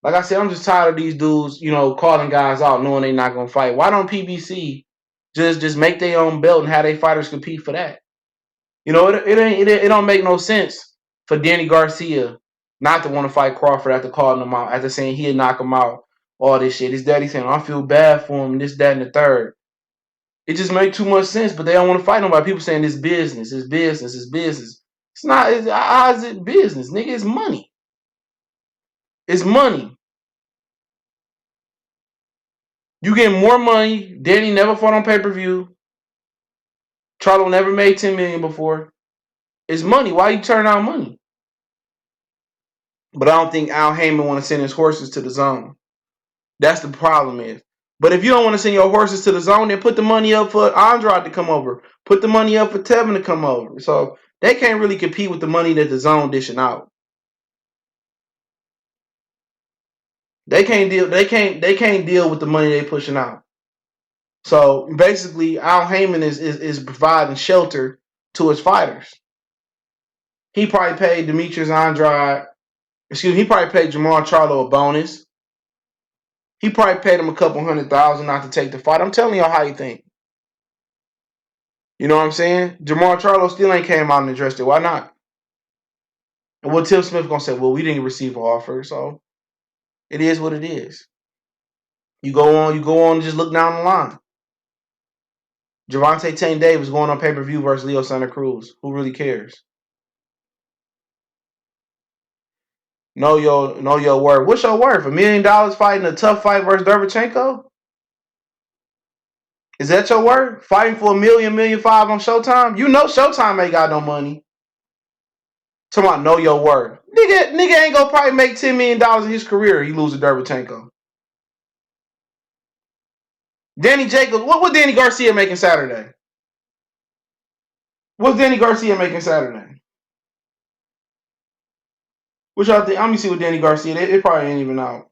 like I said, I'm just tired of these dudes, calling guys out knowing they're not gonna fight. Why don't PBC just make their own belt and have their fighters compete for that? It don't make no sense for Danny Garcia not to want to fight Crawford after calling him out, after saying he'd knock him out, all this shit. His daddy saying, I feel bad for him, this, that, and the third. It just make too much sense, but they don't want to fight nobody. People saying it's business, it's business, it's business. It's not. How is it business, nigga? It's money. It's money. You get more money. Danny never fought on pay-per-view. Charlo never made $10 million before. It's money. Why you turn out money? But I don't think Al Haymon want to send his horses to the zone. That's the problem is. But if you don't want to send your horses to the zone, then put the money up for Andrade to come over. Put the money up for Tevin to come over. So they can't really compete with the money that the zone dishing out. They can't deal. They can't deal with the money they pushing out. So basically, Al Haymon is providing shelter to his fighters. He probably paid Demetrius Andrade. He probably paid Jermall Charlo a bonus. He probably paid him a couple $100,000 not to take the fight. I'm telling y'all how you think. You know what I'm saying? Jermall Charlo still ain't came out and addressed it. Why not? And what Tim Smith gonna say? Well, we didn't receive an offer, so it is what it is. You go on, just look down the line. Gervonta Tank Davis going on pay-per-view versus Leo Santa Cruz. Who really cares? Know your worth. What's your worth? $1 million fighting a tough fight versus Derevchenko? Is that your worth? Fighting for $1 million, $1.5 million on Showtime? You know Showtime ain't got no money. Talking about know your worth. Nigga ain't gonna probably make $10 million in his career. He lose to Derevchenko. Danny Jacobs. What Danny Garcia making Saturday? What's Danny Garcia making Saturday? What y'all think? Let me see what Danny Garcia. It probably ain't even out.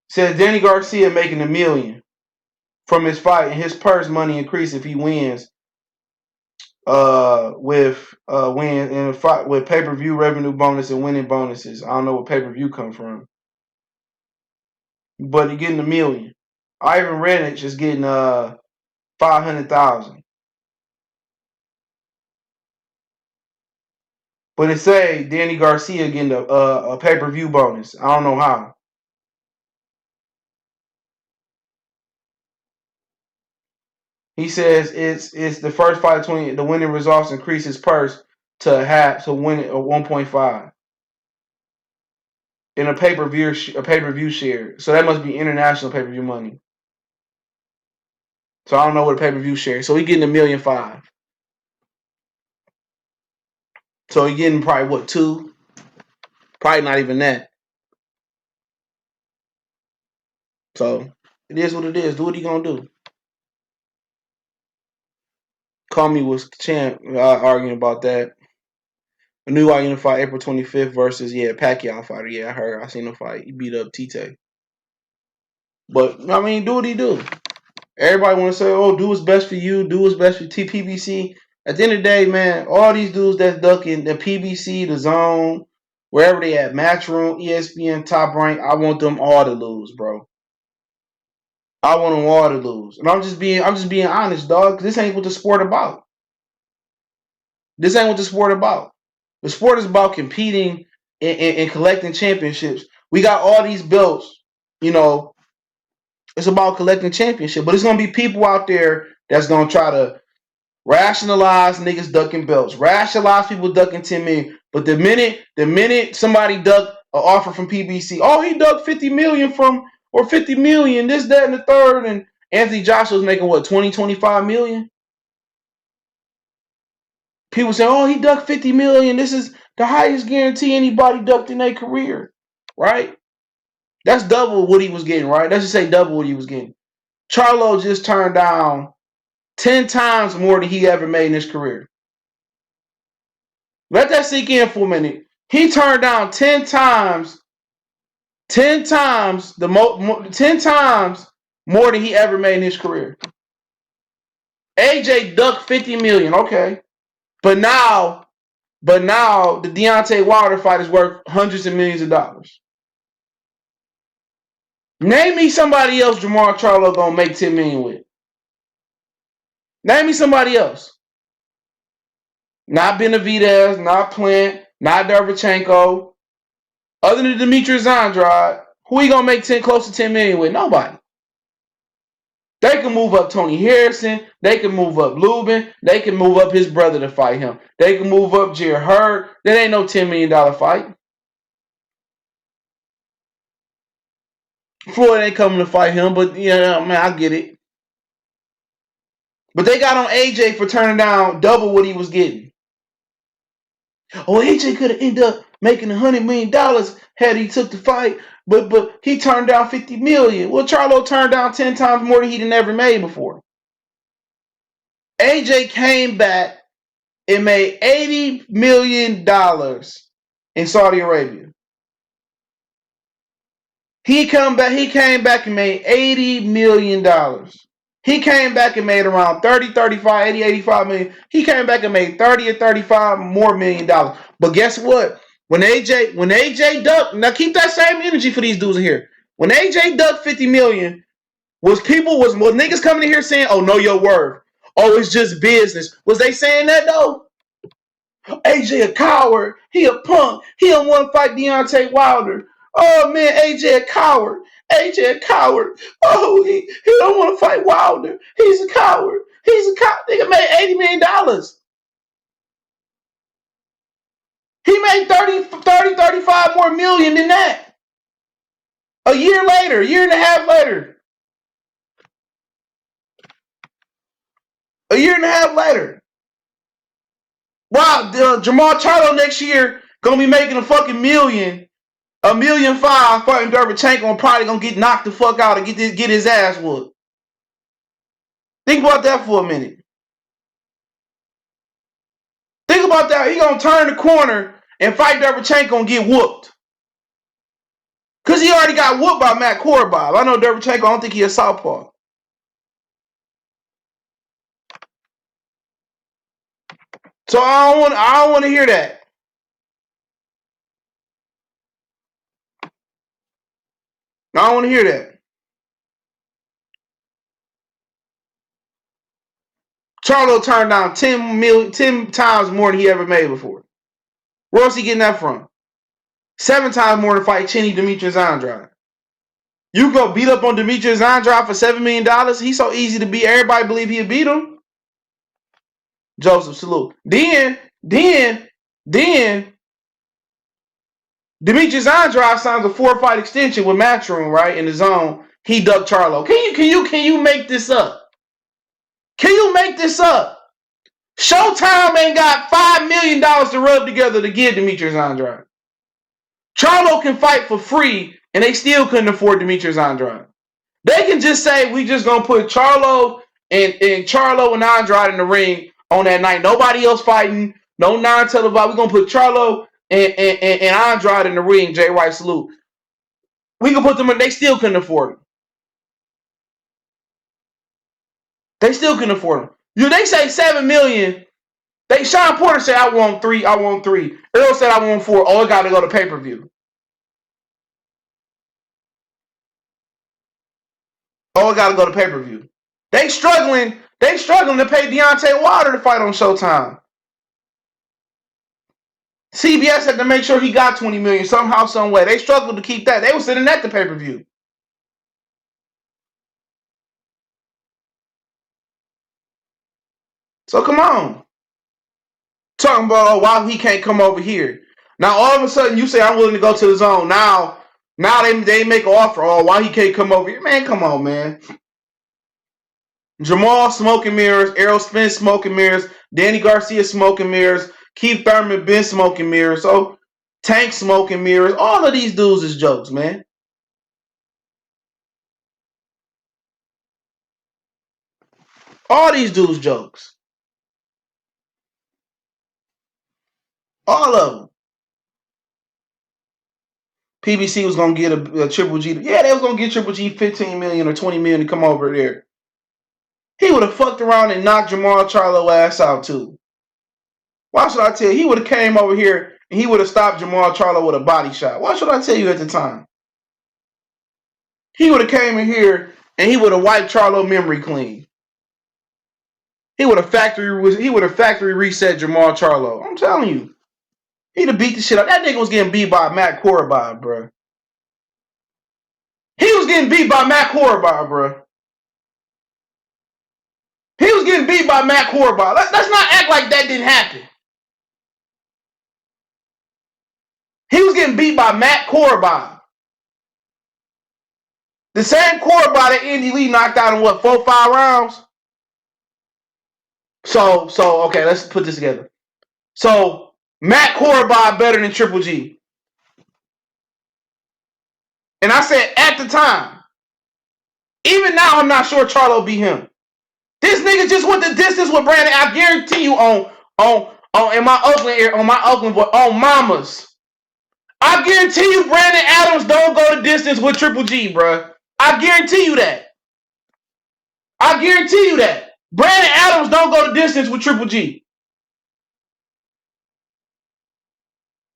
Says Danny Garcia making $1 million from his fight, and his purse money increase if he wins. Win in a fight with pay-per-view revenue bonus and winning bonuses. I don't know what pay-per-view come from, but he getting $1 million. Ivan Redkach is getting $500,000. But it say Danny Garcia getting a pay-per-view bonus. I don't know how. He says it's the first fight between the winning results increase his purse to half to win it 1.5 in a pay-per-view share. So that must be international pay-per-view money. So I don't know what a pay-per-view share. So he getting $1.5 million. So he getting probably what, 2? Probably not even that. So it is what it is. Do what he gonna do. Call me was champ arguing about that. A new Unified April 25th versus Pacquiao fighter. Yeah, I heard. I seen him fight. He beat up Tite. But I mean, do what he do. Everybody want to say, "Oh, do what's best for you. Do what's best for PBC." At the end of the day, man, all these dudes that's ducking the PBC, the Zone, wherever they at, Matchroom, ESPN, Top Rank, I want them all to lose, bro. I want them all to lose, and I'm just being honest, dog. This ain't what the sport about. This ain't what the sport about. The sport is about competing in collecting championships. We got all these belts, you know. It's about collecting championship, but it's gonna be people out there that's gonna try to rationalize niggas ducking belts, rationalize people ducking 10 million. But the minute somebody ducked an offer from PBC, oh, he ducked 50 million from or 50 million, this, that, and the third, and Anthony Joshua's making what, 20, 25 million? People say, oh, he ducked 50 million. This is the highest guarantee anybody ducked in their career, right? That's double what he was getting, right? Let's just say double what he was getting. Charlo just turned down 10 times more than he ever made in his career. Let that sink in for a minute. He turned down 10 times more than he ever made in his career. AJ ducked 50 million, okay. But now the Deontay Wilder fight is worth hundreds of millions of dollars. Name me somebody else Jermall Charlo gonna make 10 million with. Name me somebody else. Not Benavidez, not Plant, not Derevchenko. Other than Demetrius Andrade, who he gonna make close to 10 million with? Nobody. They can move up Tony Harrison. They can move up Lubin. They can move up his brother to fight him. They can move up Hearn. That ain't no $10 million fight. Floyd ain't coming to fight him, but yeah, man, I get it. But they got on AJ for turning down double what he was getting. Oh, AJ could have ended up making $100 million had he took the fight, but he turned down $50 million. Well, Charlo turned down 10 times more than he'd ever made before. AJ came back and made $80 million in Saudi Arabia. He came back and made $80 million. He came back and made around 30, 35, 80, 85 million. He came back and made 30 or 35 more million dollars. But guess what? When AJ ducked, now keep that same energy for these dudes in here. When AJ ducked 50 million, was niggas coming in here saying, oh, know your worth. Oh, it's just business. Was they saying that though? AJ a coward. He a punk. He don't want to fight Deontay Wilder. Oh man, AJ a coward. AJ a coward. Oh, he don't want to fight Wilder. He's a coward. He's a coward. Nigga made $80 million. He made 30, 35 more million than that. A year and a half later. A year and a half later. Wow, Jermall Charlo next year gonna be making a fucking million. $1.5 million fighting Derevchenko and probably gonna get knocked the fuck out and get his ass whooped. Think about that for a minute. Think about that. He gonna turn the corner and fight Derevchenko and get whooped. Cause he already got whooped by Matt Korobov. I know Derevchenko, I don't think he a southpaw. So I don't want to hear that. I don't want to hear that. Charlo turned down 10 times more than he ever made before. Where else he getting that from? 7 times more to fight Chinny Demetrius Andrade. You go beat up on Demetrius Andrade for $7 million. He's so easy to beat. Everybody believe he'll beat him. Joseph, salute. Then Demetrius Andrade signs a 4-fight extension with Matchroom, right? In the zone. He ducked Charlo. Can you make this up? Can you make this up? Showtime ain't got $5 million to rub together to give Demetrius Andrade. Charlo can fight for free, and they still couldn't afford Demetrius Andrade. They can just say, we just going to put Charlo and Andrade in the ring on that night. Nobody else fighting. No non-televised. We're going to put Charlo and Andrade in the ring. Jay White, salute. We can put them in. They still couldn't afford them. They still couldn't afford them. They say $7 million. Sean Porter said, I want 3. I want 3. Earl said, I want 4. Oh, it got to go to pay-per-view. Oh, it got to go to pay-per-view. They struggling to pay Deontay Wilder to fight on Showtime. CBS had to make sure he got $20 million somehow, some way. They struggled to keep that. They were sitting at the pay-per-view. So come on. Talking about why he can't come over here. Now all of a sudden you say I'm willing to go to the zone. Now they make an offer. Oh, why he can't come over here? Man, come on, man. Jermall smoking mirrors, Errol Spence smoking mirrors, Danny Garcia smoking mirrors, Keith Thurman been smoking mirrors, so Tank smoking mirrors. All of these dudes is jokes, man. All these dudes jokes. All of them. PBC was gonna get a Triple G. Yeah, they was gonna get Triple G 15 million or 20 million to come over there. He would have fucked around and knocked Jermall Charlo ass out too. Why should I tell you? He would have came over here and he would have stopped Jermall Charlo with a body shot. Why should I tell you at the time? He would have came in here and he would have wiped Charlo memory clean. He would have factory reset Jermall Charlo. I'm telling you. He'd have beat the shit out. That nigga was getting beat by Matt Korobov, bro. He was getting beat by Matt Korobov, bro. He was getting beat by Matt Korobov. Let's not act like that didn't happen. He was getting beat by Matt Korobov. The same Korobov that Andy Lee knocked out in what, 4-5 rounds? So okay, let's put this together. So Matt Korobov better than Triple G. And I said at the time, even now I'm not sure Charlo beat him. This nigga just went the distance with Brandon. I guarantee you on my Oakland on mamas. I guarantee you Brandon Adams don't go the distance with Triple G, bro. I guarantee you that. I guarantee you that. Brandon Adams don't go the distance with Triple G.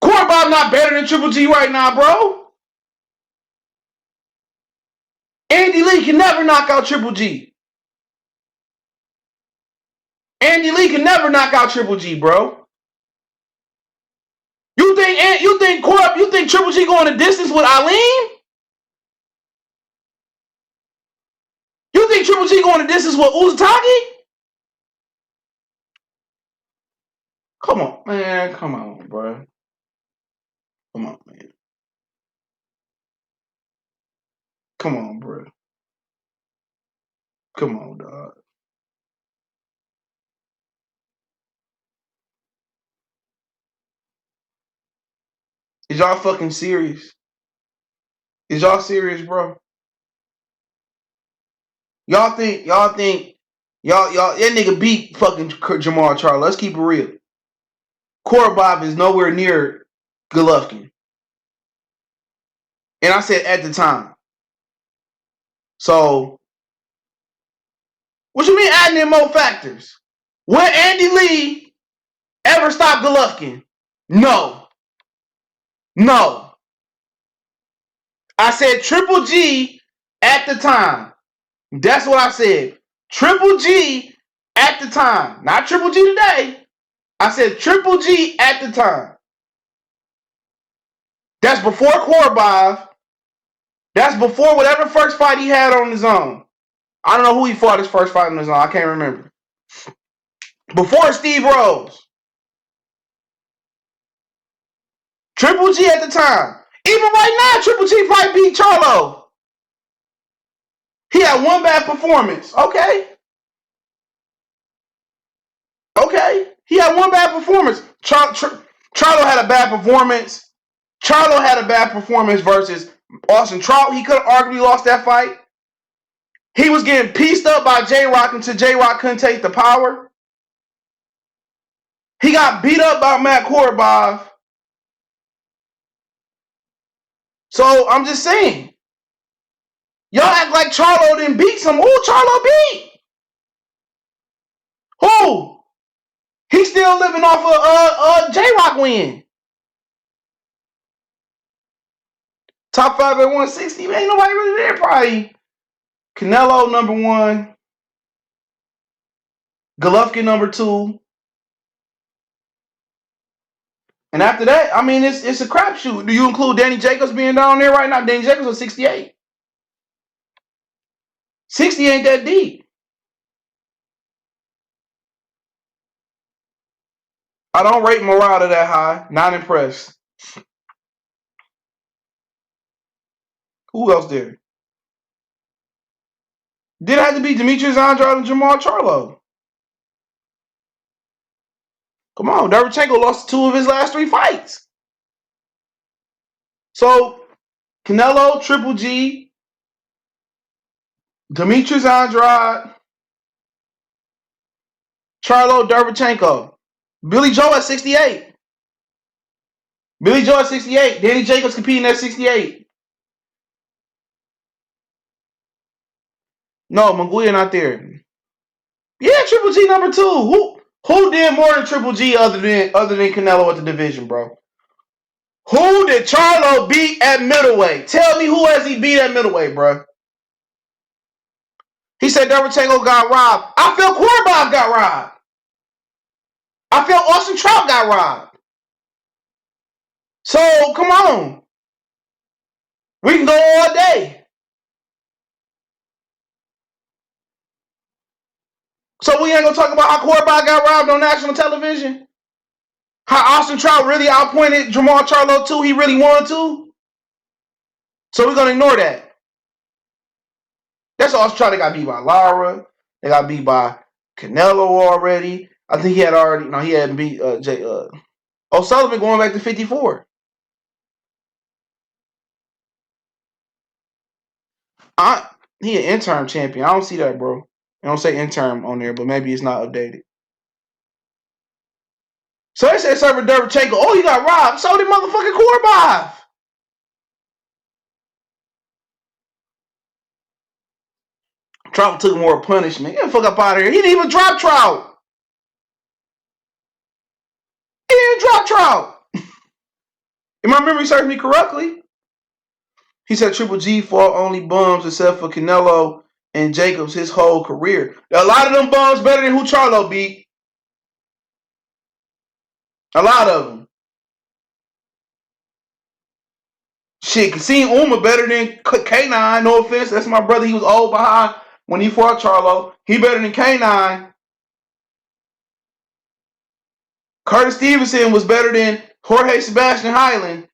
Korobov not better than Triple G right now, bro. Andy Lee can never knock out Triple G. Andy Lee can never knock out Triple G, bro. You think Triple G going the distance with Eileen? You think Triple G going the distance with Uzutaki? Come on, man. Come on, bro. Come on, man. Come on, bro. Come on, dog. Is y'all fucking serious? Is y'all serious, bro? Y'all think that nigga beat fucking Jermall Charlo. Let's keep it real. Korobov is nowhere near Golovkin. And I said at the time. So, what you mean adding in more factors? Will Andy Lee ever stop Golovkin? No. No. I said Triple G at the time. That's what I said. Triple G at the time. Not Triple G today. I said Triple G at the time. That's before Korobov. That's before whatever first fight he had on his own. I don't know who he fought his first fight on his own. I can't remember. Before Steve Rose. Triple G at the time. Even right now, Triple G probably beat Charlo. He had one bad performance. Okay. He had one bad performance. Charlo had a bad performance. Charlo had a bad performance versus Austin Trout. He could have arguably lost that fight. He was getting pieced up by J-Rock until J-Rock couldn't take the power. He got beat up by Matt Korobov. So I'm just saying. Y'all act like Charlo didn't beat some. Who Charlo beat? Who? He's still living off of J-Rock win. Top 5 at 160. Ain't nobody really there. Probably Canelo number 1. Golovkin number 2. And after that, I mean, it's a crapshoot. Do you include Danny Jacobs being down there right now? Danny Jacobs was 68. 60 ain't that deep. I don't rate Murata that high. Not impressed. Who else there? Did it have to be Demetrius, Andrade, and Jermall Charlo? Come on, Derevchenko lost 2 of his last 3 fights. So, Canelo, Triple G, Demetrius, Andrade, Charlo, Derevchenko. Billy Joe at 68. Billy Joe at 68. Danny Jacobs competing at 68. No, Munguia not there. Yeah, Triple G number 2. Who did more than Triple G other than Canelo at the division, bro? Who did Charlo beat at middleweight? Tell me who has he beat at middleweight, bro? He said Derevchenko got robbed. I felt Korobov got robbed. I felt Austin Trout got robbed. So, come on. We can go all day. So we ain't going to talk about how Korobov got robbed on national television? How Austin Trout really outpointed Jermall Charlo too? He really won too? So we're going to ignore that. That's Austin Trout. They got beat by Lara. They got beat by Canelo already. I think he had already, no, he hadn't beat O'Sullivan going back to 54. He an interim champion. I don't see that, bro. I don't say interim on there, but maybe it's not updated. So they said Server Derevchenko, oh, he got robbed. So did motherfucking Korobov. Trout took more punishment. Get the fuck up out of here. He didn't even drop Trout. He didn't drop Trout. If my memory serves me correctly, he said Triple G fought only bums except for Canelo and Jacobs his whole career. A lot of them bums better than who Charlo beat. A lot of them. Shit, Kassim Uma better than K9. No offense, that's my brother. He was old behind when he fought Charlo. He better than K9. Curtis Stevenson was better than Jorge Sebastian Highland.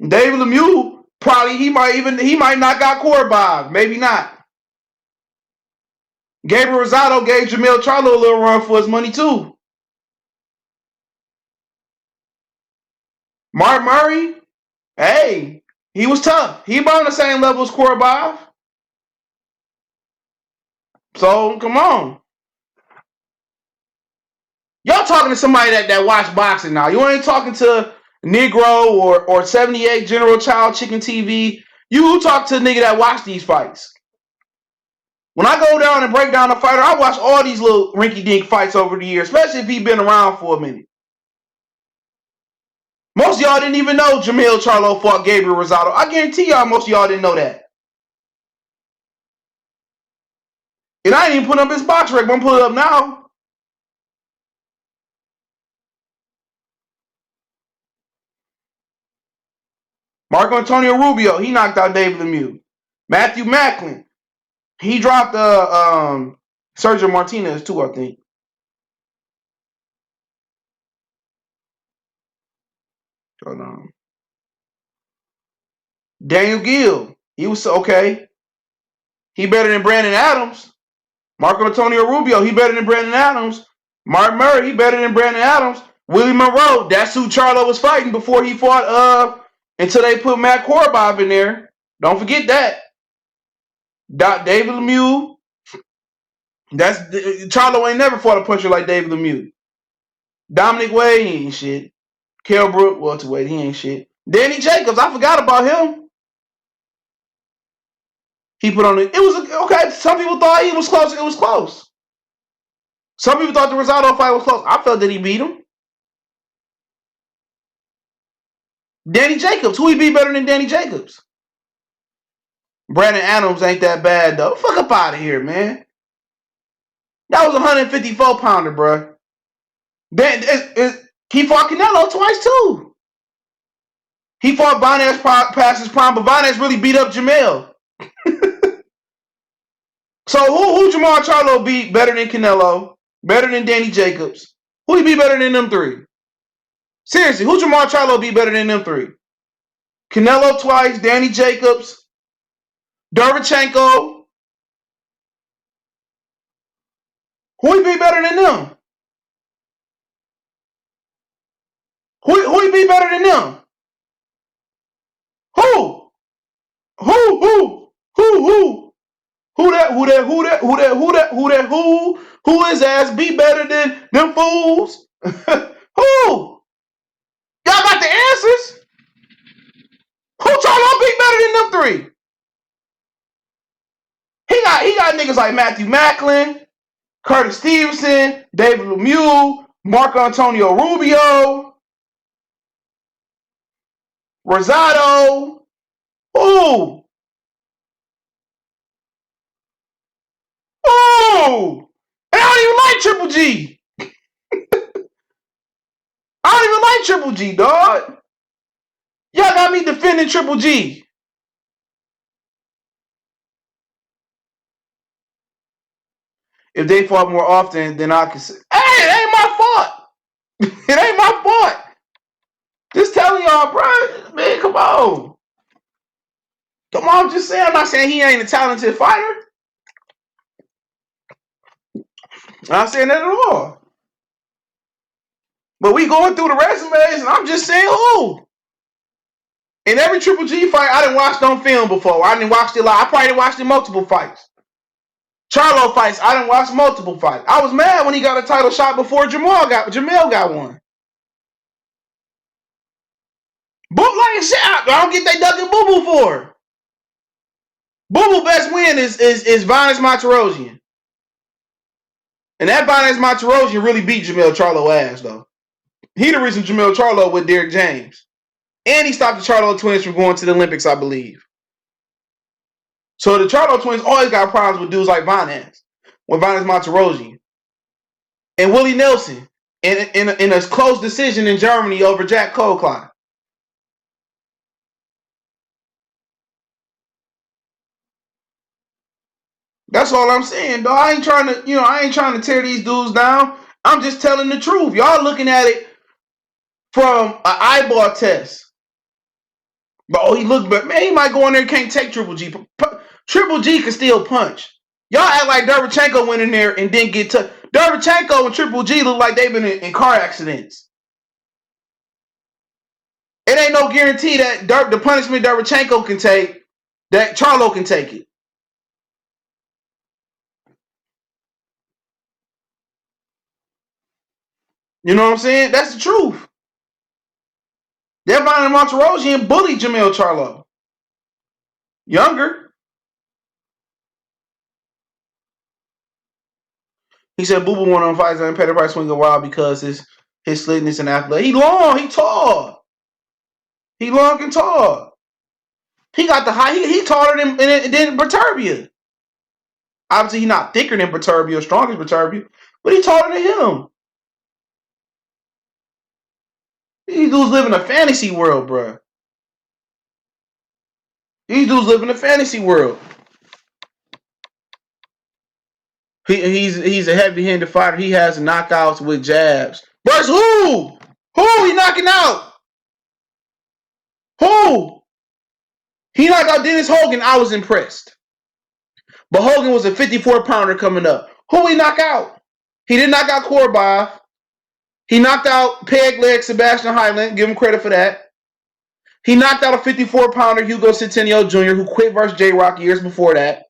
David Lemieux, probably he might knock out Korobov. Maybe not. Gabriel Rosado gave Jermall Charlo a little run for his money too. Mark Murray, hey, he was tough. He about on the same level as Korobov. So come on. Y'all talking to somebody that watch boxing now. You ain't talking to Negro or 78 General Child Chicken TV. You talk to a nigga that watch these fights. When I go down and break down a fighter, I watch all these little rinky-dink fights over the years, especially if he been around for a minute. Most of y'all didn't even know Jermall Charlo fought Gabriel Rosado. I guarantee y'all most of y'all didn't know that. And I ain't even put up his box rec, but I'm pulling it up now. Marco Antonio Rubio, he knocked out David Lemieux. Matthew Macklin, he dropped Sergio Martinez too, I think. Hold on. Daniel Gill, he was okay. He better than Brandon Adams. Marco Antonio Rubio, he better than Brandon Adams. Mark Murray, he better than Brandon Adams. Willie Monroe, that's who Charlo was fighting before he fought until they put Matt Korobov in there. Don't forget that. David Lemieux. Charlo ain't never fought a puncher like David Lemieux. Dominic Wade, he ain't shit. Kell Brook, welterweight, he ain't shit. Danny Jacobs, I forgot about him. He put on it. It was okay. Some people thought he was close. It was close. Some people thought the Rosado fight was close. I felt that he beat him. Danny Jacobs, who he beat better than Danny Jacobs? Brandon Adams ain't that bad though. Fuck up out of here, man. That was a 154 pounder, bro. Then he fought Canelo twice too. He fought Vanez past his prime, but Vanez really beat up Jermall. So who Jermall Charlo beat better than Canelo? Better than Danny Jacobs? Who he beat better than them three? Seriously, who Jermall Charlo beat better than them three? Canelo twice, Danny Jacobs, Derevchenko. Who he beat better than them? Who he beat better than them? Who? Who his ass beat better than them fools? Who? Y'all got the answers? Who Charlo beat better than them three? He got niggas like Matthew Macklin, Curtis Stevenson, David Lemieux, Marco Antonio Rubio, Rosado. Ooh. Ooh. And I don't even like Triple G. I don't even like Triple G, dog. Y'all got me defending Triple G. If they fought more often, then I could say, hey, it ain't my fault. It ain't my fault. Just telling y'all, bro. Man, come on. Come on, I'm just saying. I'm not saying he ain't a talented fighter. I'm not saying that at all. But we going through the resumes, and I'm just saying who. In every Triple G fight, I didn't watch on film before. I didn't watch it live. I probably didn't watch the multiple fights. Charlo fights, I didn't watch multiple fights. I was mad when he got a title shot before Jermall got one. Bootleg shit. I don't get they ducking Boo Boo for. Boo Boo best win is Vanez Monterosian. And that Vanez Monterosian really beat Jermall Charlo ass though. He the reason Jermall Charlo with Derek James. And he stopped the Charlo twins from going to the Olympics, I believe. So the Charlo twins always got problems with dudes like Vanez. With Vanez Monterosian. And Willie Nelson in a close decision in Germany over Jack Colcline. That's all I'm saying, though. I ain't trying to tear these dudes down. I'm just telling the truth. Y'all looking at it from an eyeball test. But he looked, but man, he might go in there and can't take Triple G. Triple G can still punch. Y'all act like Derevchenko went in there and didn't get touched. Derevchenko and Triple G look like they've been in car accidents. It ain't no guarantee that the punishment Derevchenko can take, that Charlo can take it. You know what I'm saying? That's the truth. They're finding Monterosian bullied Jermall Charlo. Younger. He said Boo Boo won on fights and paid the price swing a while because his slickness and athletic. He long, he tall. He long and tall. He got the high. He taller than Berturbia. Obviously, he's not thicker than Berturbia or strong as Berturbia, but he's taller than him. These dudes live in a fantasy world, bro. These dudes live in a fantasy world. He's a heavy-handed fighter. He has knockouts with jabs. Versus who? Who he knocking out? Who? He knocked out Dennis Hogan. I was impressed. But Hogan was a 54-pounder coming up. Who he knock out? He didn't knock out Korobov. He knocked out peg leg Sebastian Highland. Give him credit for that. He knocked out a 54-pounder Hugo Centennial Jr. who quit versus J-Rock years before that.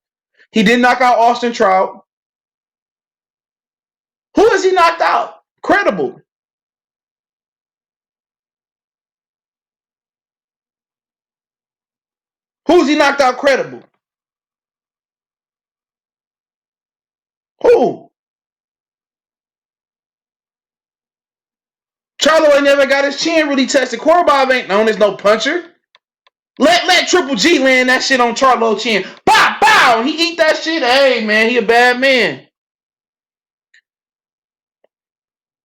He did knock out Austin Trout. Who has he knocked out? Credible. Who's he knocked out credible? Who? Charlo ain't never got his chin really tested. Korobov ain't known as no puncher. Let Triple G land that shit on Charlo's chin. Bow, bow. He eat that shit. Hey, man, he a bad man.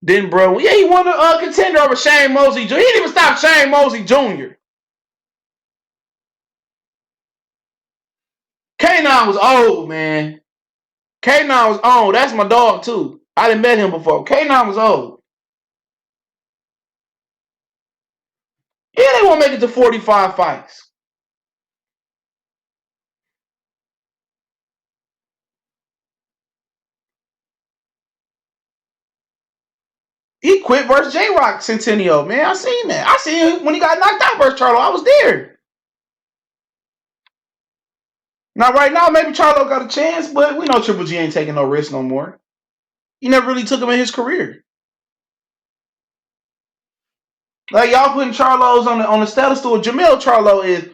Then, bro, yeah, he won a contender over Shane Mosley Jr. He didn't even stop Shane Mosley Jr. K9 was old, man. K9 was old. That's my dog, too. I didn't met him before. K9 was old. Yeah, they won't make it to 45 fights. He quit versus J-Rock Centennial, man. I seen that. I seen him when he got knocked out versus Charlo. I was there. Now, right now, maybe Charlo got a chance, but we know Triple G ain't taking no risk no more. He never really took him in his career. Like, y'all putting Charlo's on the status stool. Jermall Charlo is,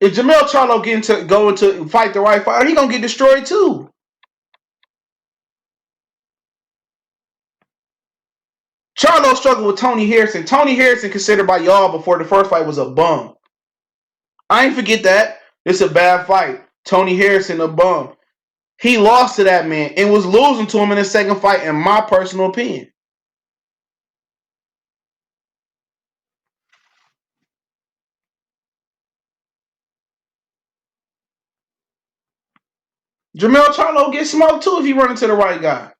if Jermall Charlo go into fight the right fighter, he gonna get destroyed too. Charlo struggled with Tony Harrison. Tony Harrison considered by y'all before the first fight was a bum. I ain't forget that. It's a bad fight. Tony Harrison a bum. He lost to that man and was losing to him in the second fight, in my personal opinion. Jermall Charlo gets smoked too if he run into the right guy.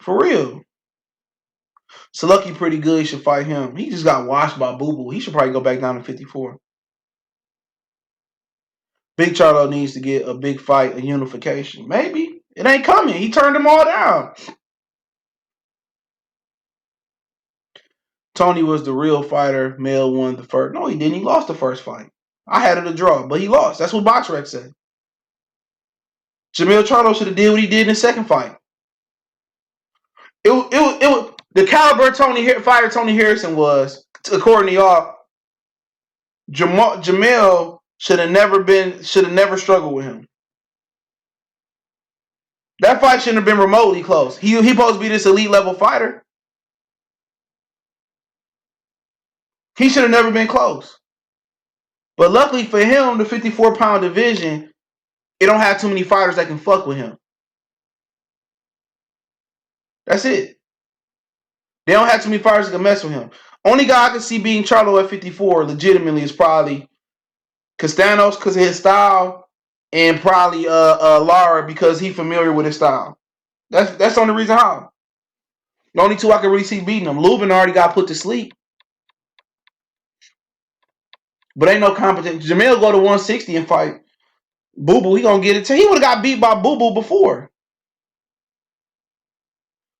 For real. Selucky pretty good. He should fight him. He just got washed by Boo Boo. He should probably go back down to 54. Big Charlo needs to get a big fight, a unification. Maybe. It ain't coming. He turned them all down. Tony was the real fighter. Mel won the first. No, he didn't. He lost the first fight. I had it a draw, but he lost. That's what BoxRec said. Jermall Charlo should have did what he did in the second fight. It the caliber fighter Tony Harrison was, according to y'all, Jermall should have never struggled with him. That fight shouldn't have been remotely close. He supposed to be this elite level fighter. He should have never been close. But luckily for him, the 54-pound division, it don't have too many fighters that can fuck with him. That's it. They don't have too many fighters that can mess with him. Only guy I can see beating Charlo at 54 legitimately is probably Castanos because of his style, and probably Lara because he's familiar with his style. That's the only reason how. The only two I can really see beating him. Lubin already got put to sleep. But ain't no competition. Jermall go to 160 and fight Boo Boo. He gonna get it. He would have got beat by Boo Boo before.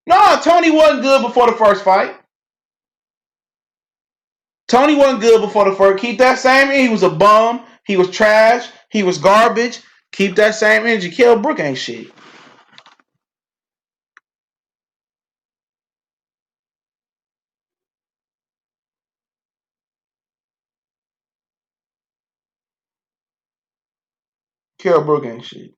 No, Tony wasn't good before the first fight. Tony wasn't good before the first. Keep that same energy. He was a bum. He was trash. He was garbage. Keep that same energy. Kell Brook ain't shit. Kell Brook ain't shit.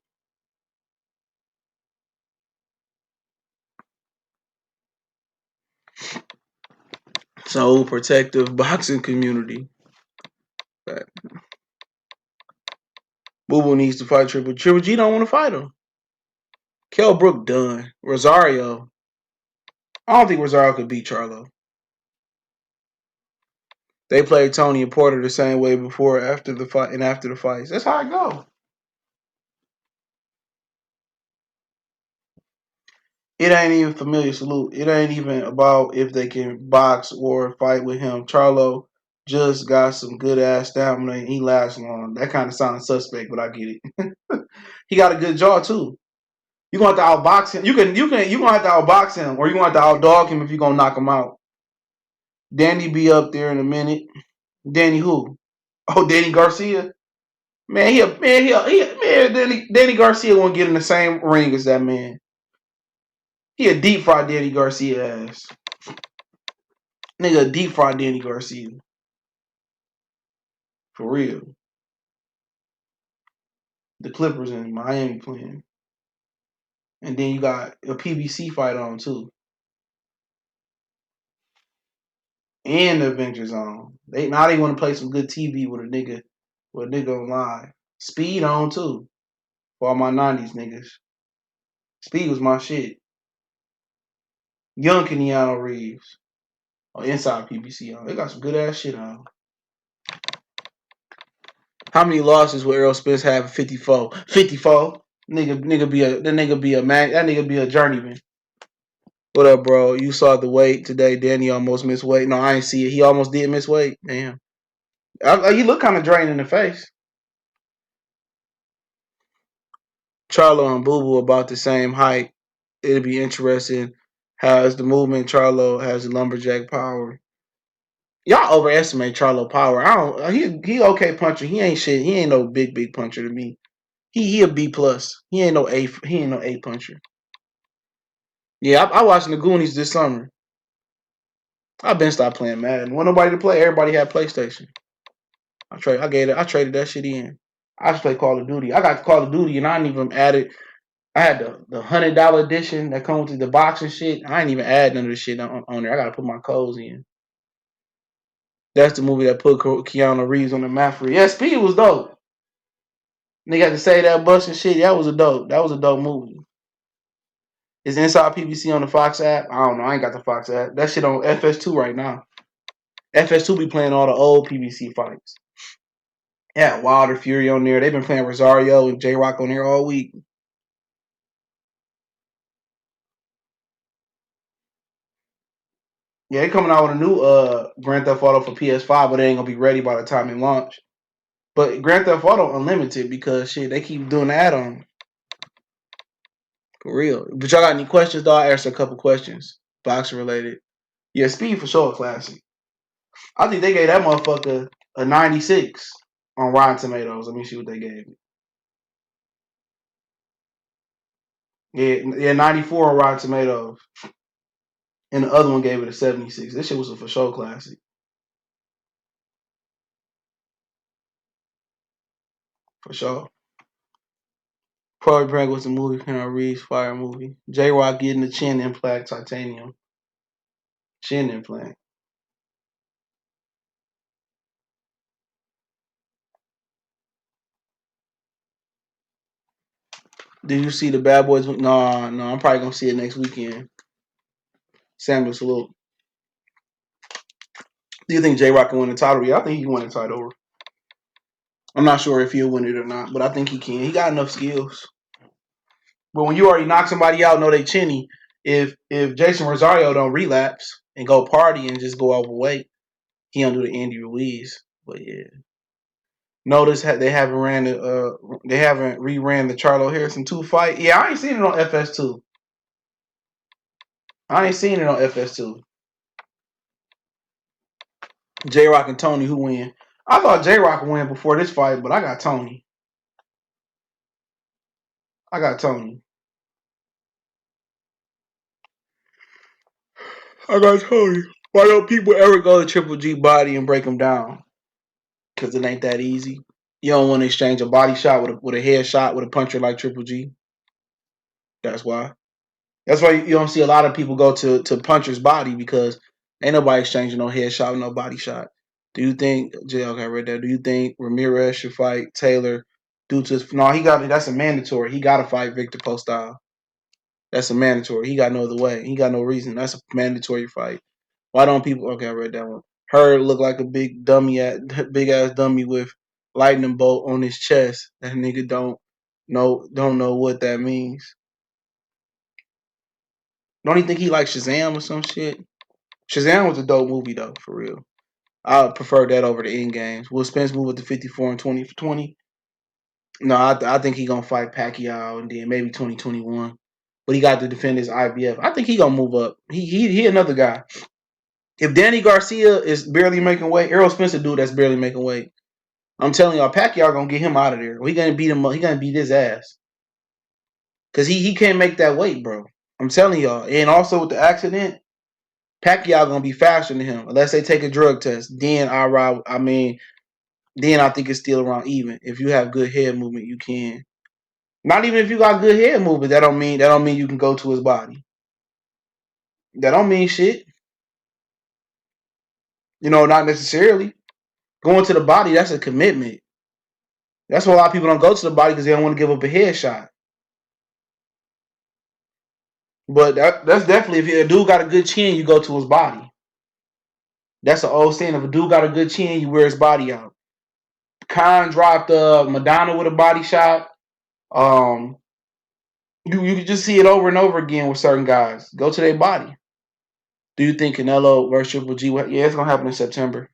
So protective boxing community. Boo Boo needs to fight Triple G. Triple G don't want to fight him. Kell Brook done. Rosario. I don't think Rosario could beat Charlo. They played Tony and Porter the same way before, after the fight, and after the fights. That's how it go. It ain't even familiar salute. It ain't even about if they can box or fight with him. Charlo just got some good ass stamina and he lasts long. That kind of sounds suspect, but I get it. He got a good jaw too. You gonna have to outbox him. You gonna have to outbox him, or you gonna have to outdog him if you gonna knock him out. Danny be up there in a minute. Danny who? Oh, Danny Garcia. Man, Danny Garcia won't get in the same ring as that man. He a deep fried Danny Garcia ass. Nigga, deep fried Danny Garcia. For real. The Clippers in Miami playing. And then you got a PBC fight on too. And the Avengers on. They want to play some good TV with a nigga on live. Speed on too. For all my 90s niggas. Speed was my shit. Young Canelo Reeves. Oh, inside PBC on. They got some good ass shit on. How many losses will Errol Spence have? 54. 54. Nigga be a man. That nigga be a journeyman. What up, bro? You saw the weight today. Danny almost missed weight. No, I ain't see it. He almost did miss weight. Damn. You look kind of drained in the face. Charlo and Boo Boo about the same height. It'll be interesting. Has the movement. Charlo has the lumberjack power. Y'all overestimate Charlo power. I don't. He okay puncher. He ain't shit. He ain't no big puncher to me. He a B plus. He ain't no A. He ain't no A puncher. Yeah, I watched the Goonies this summer. I've been stopped playing Madden. Want nobody to play. Everybody had PlayStation. I traded that shit in. I just play Call of Duty. I got Call of Duty and I didn't even add it. I had the $100 edition that comes with the box and shit. I ain't even add none of the shit on there. I gotta put my codes in. That's the movie that put Keanu Reeves on the map for it. Yeah, Speed was dope. Nigga had to say that bus and shit. That was a dope movie. Is Inside PBC on the Fox app? I don't know. I ain't got the Fox app. That shit on FS2 right now. FS2 be playing all the old PBC fights. Yeah, Wilder Fury on there. They've been playing Rosario and J-Rock on there all week. Yeah, they coming out with a new Grand Theft Auto for PS5, but it ain't gonna be ready by the time it launch. But Grand Theft Auto Unlimited because shit, they keep doing the add-on. For real. But y'all got any questions, though? I asked a couple questions. Boxing related. Yeah, Speed for sure classic. I think they gave that motherfucker a 96 on Rotten Tomatoes. Let me see what they gave it. Yeah, 94 on Rotten Tomatoes. And the other one gave it a 76. This shit was a for sure classic. For sure. Probably Bragg was the movie, Keanu Reeves fire movie. J-Rock getting the chin implant titanium. Chin implant. Did you see the Bad Boys? No, I'm probably gonna see it next weekend. Samuel Salute. Do you think J-Rock can win the title? Yeah, I think he can win the title. I'm not sure if he'll win it or not, but I think he can. He got enough skills. But when you already knock somebody out, know they chinny. If Jason Rosario don't relapse and go party and just go overweight, he don't do the Andy Ruiz. But yeah, notice they haven't reran the Charlo Harrison 2 fight. Yeah, I ain't seen it on FS2. I ain't seen it on FS2. J-Rock and Tony, who win? I thought J-Rock would win before this fight, but I got Tony. I got Tony. Why don't people ever go to Triple G body and break him down? Because it ain't that easy. You don't want to exchange a body shot with a head shot with a puncher like Triple G. That's why. That's why you don't see a lot of people go to puncher's body because ain't nobody exchanging no head shot with no body shot. Do you think okay, I read that. Do you think Ramirez should fight Taylor due to that's a mandatory. He gotta fight Victor Postile. That's a mandatory. He got no other way. He got no reason. That's a mandatory fight. Why don't people? Okay, I read that one. Hearn looked like a big ass dummy with lightning bolt on his chest. That nigga don't know what that means. Don't you think he like Shazam or some shit? Shazam was a dope movie though, for real. I would prefer that over the end games. Will Spence move with the 54 and 20 for 20? No, I think he gonna fight Pacquiao and then maybe 2021. But he got to defend his IBF. I think he gonna move up. He another guy. If Danny Garcia is barely making weight, Errol Spence a dude that's barely making weight. I'm telling y'all, Pacquiao gonna get him out of there. He gonna beat him up. He gonna beat his ass. Cause he can't make that weight, bro. I'm telling y'all. And also with the accident, Pacquiao gonna be faster than him. Unless they take a drug test. Then then I think it's still around even. If you have good head movement, you can. Not even if you got good head movement, that don't mean you can go to his body. That don't mean shit. Not necessarily. Going to the body, that's a commitment. That's why a lot of people don't go to the body because they don't want to give up a headshot. But that's definitely, if a dude got a good chin, you go to his body. That's an old saying. If a dude got a good chin, you wear his body out. Khan dropped Madonna with a body shot. Um, you can just see it over and over again with certain guys. Go to their body. Do you think Canelo versus Triple G? Yeah, it's gonna happen in September.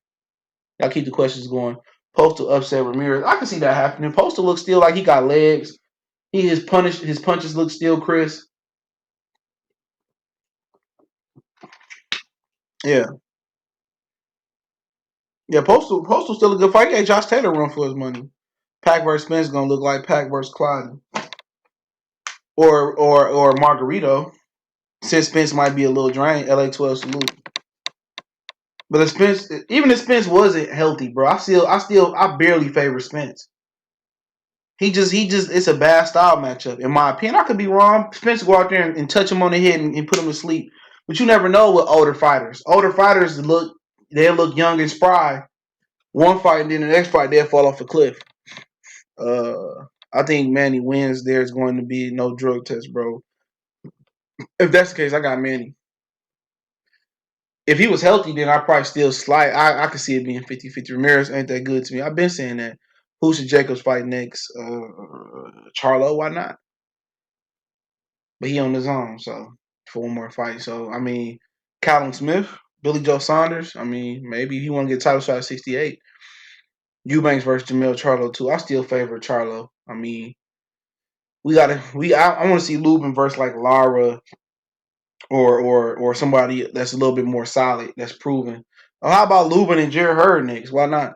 Y'all keep the questions going. Postal upset Ramirez. I can see that happening. Postal looks still like he got legs. His punches look still crisp. Yeah. Yeah, Postal's still a good fight. He gave Josh Taylor run for his money. Pac versus Spence is gonna look like Pac versus Clyde. Or Margarito. Since Spence might be a little drained, LA 12 salute. But if Spence wasn't healthy, bro, I barely favor Spence. He just it's a bad style matchup, in my opinion. I could be wrong. Spence go out there and touch him on the head and put him to sleep. But you never know with older fighters. Older fighters look young and spry. One fight and then the next fight they'll fall off a cliff. I think Manny wins. There's going to be no drug test, bro. If that's the case, I got Manny. If he was healthy, then I probably still slide. I could see it being 50-50. Ramirez ain't that good to me. I've been saying that. Who should Jacobs fight next? Charlo, why not? But he on his own, so for one more fight. So I mean, Callum Smith, Billy Joe Saunders. I mean, maybe he want to get title shot at 68. Eubanks versus Jermall Charlo too. I still favor Charlo. I mean, I want to see Lubin versus like Lara or somebody that's a little bit more solid, that's proven. How about Lubin and Jared Hearn next? Why not?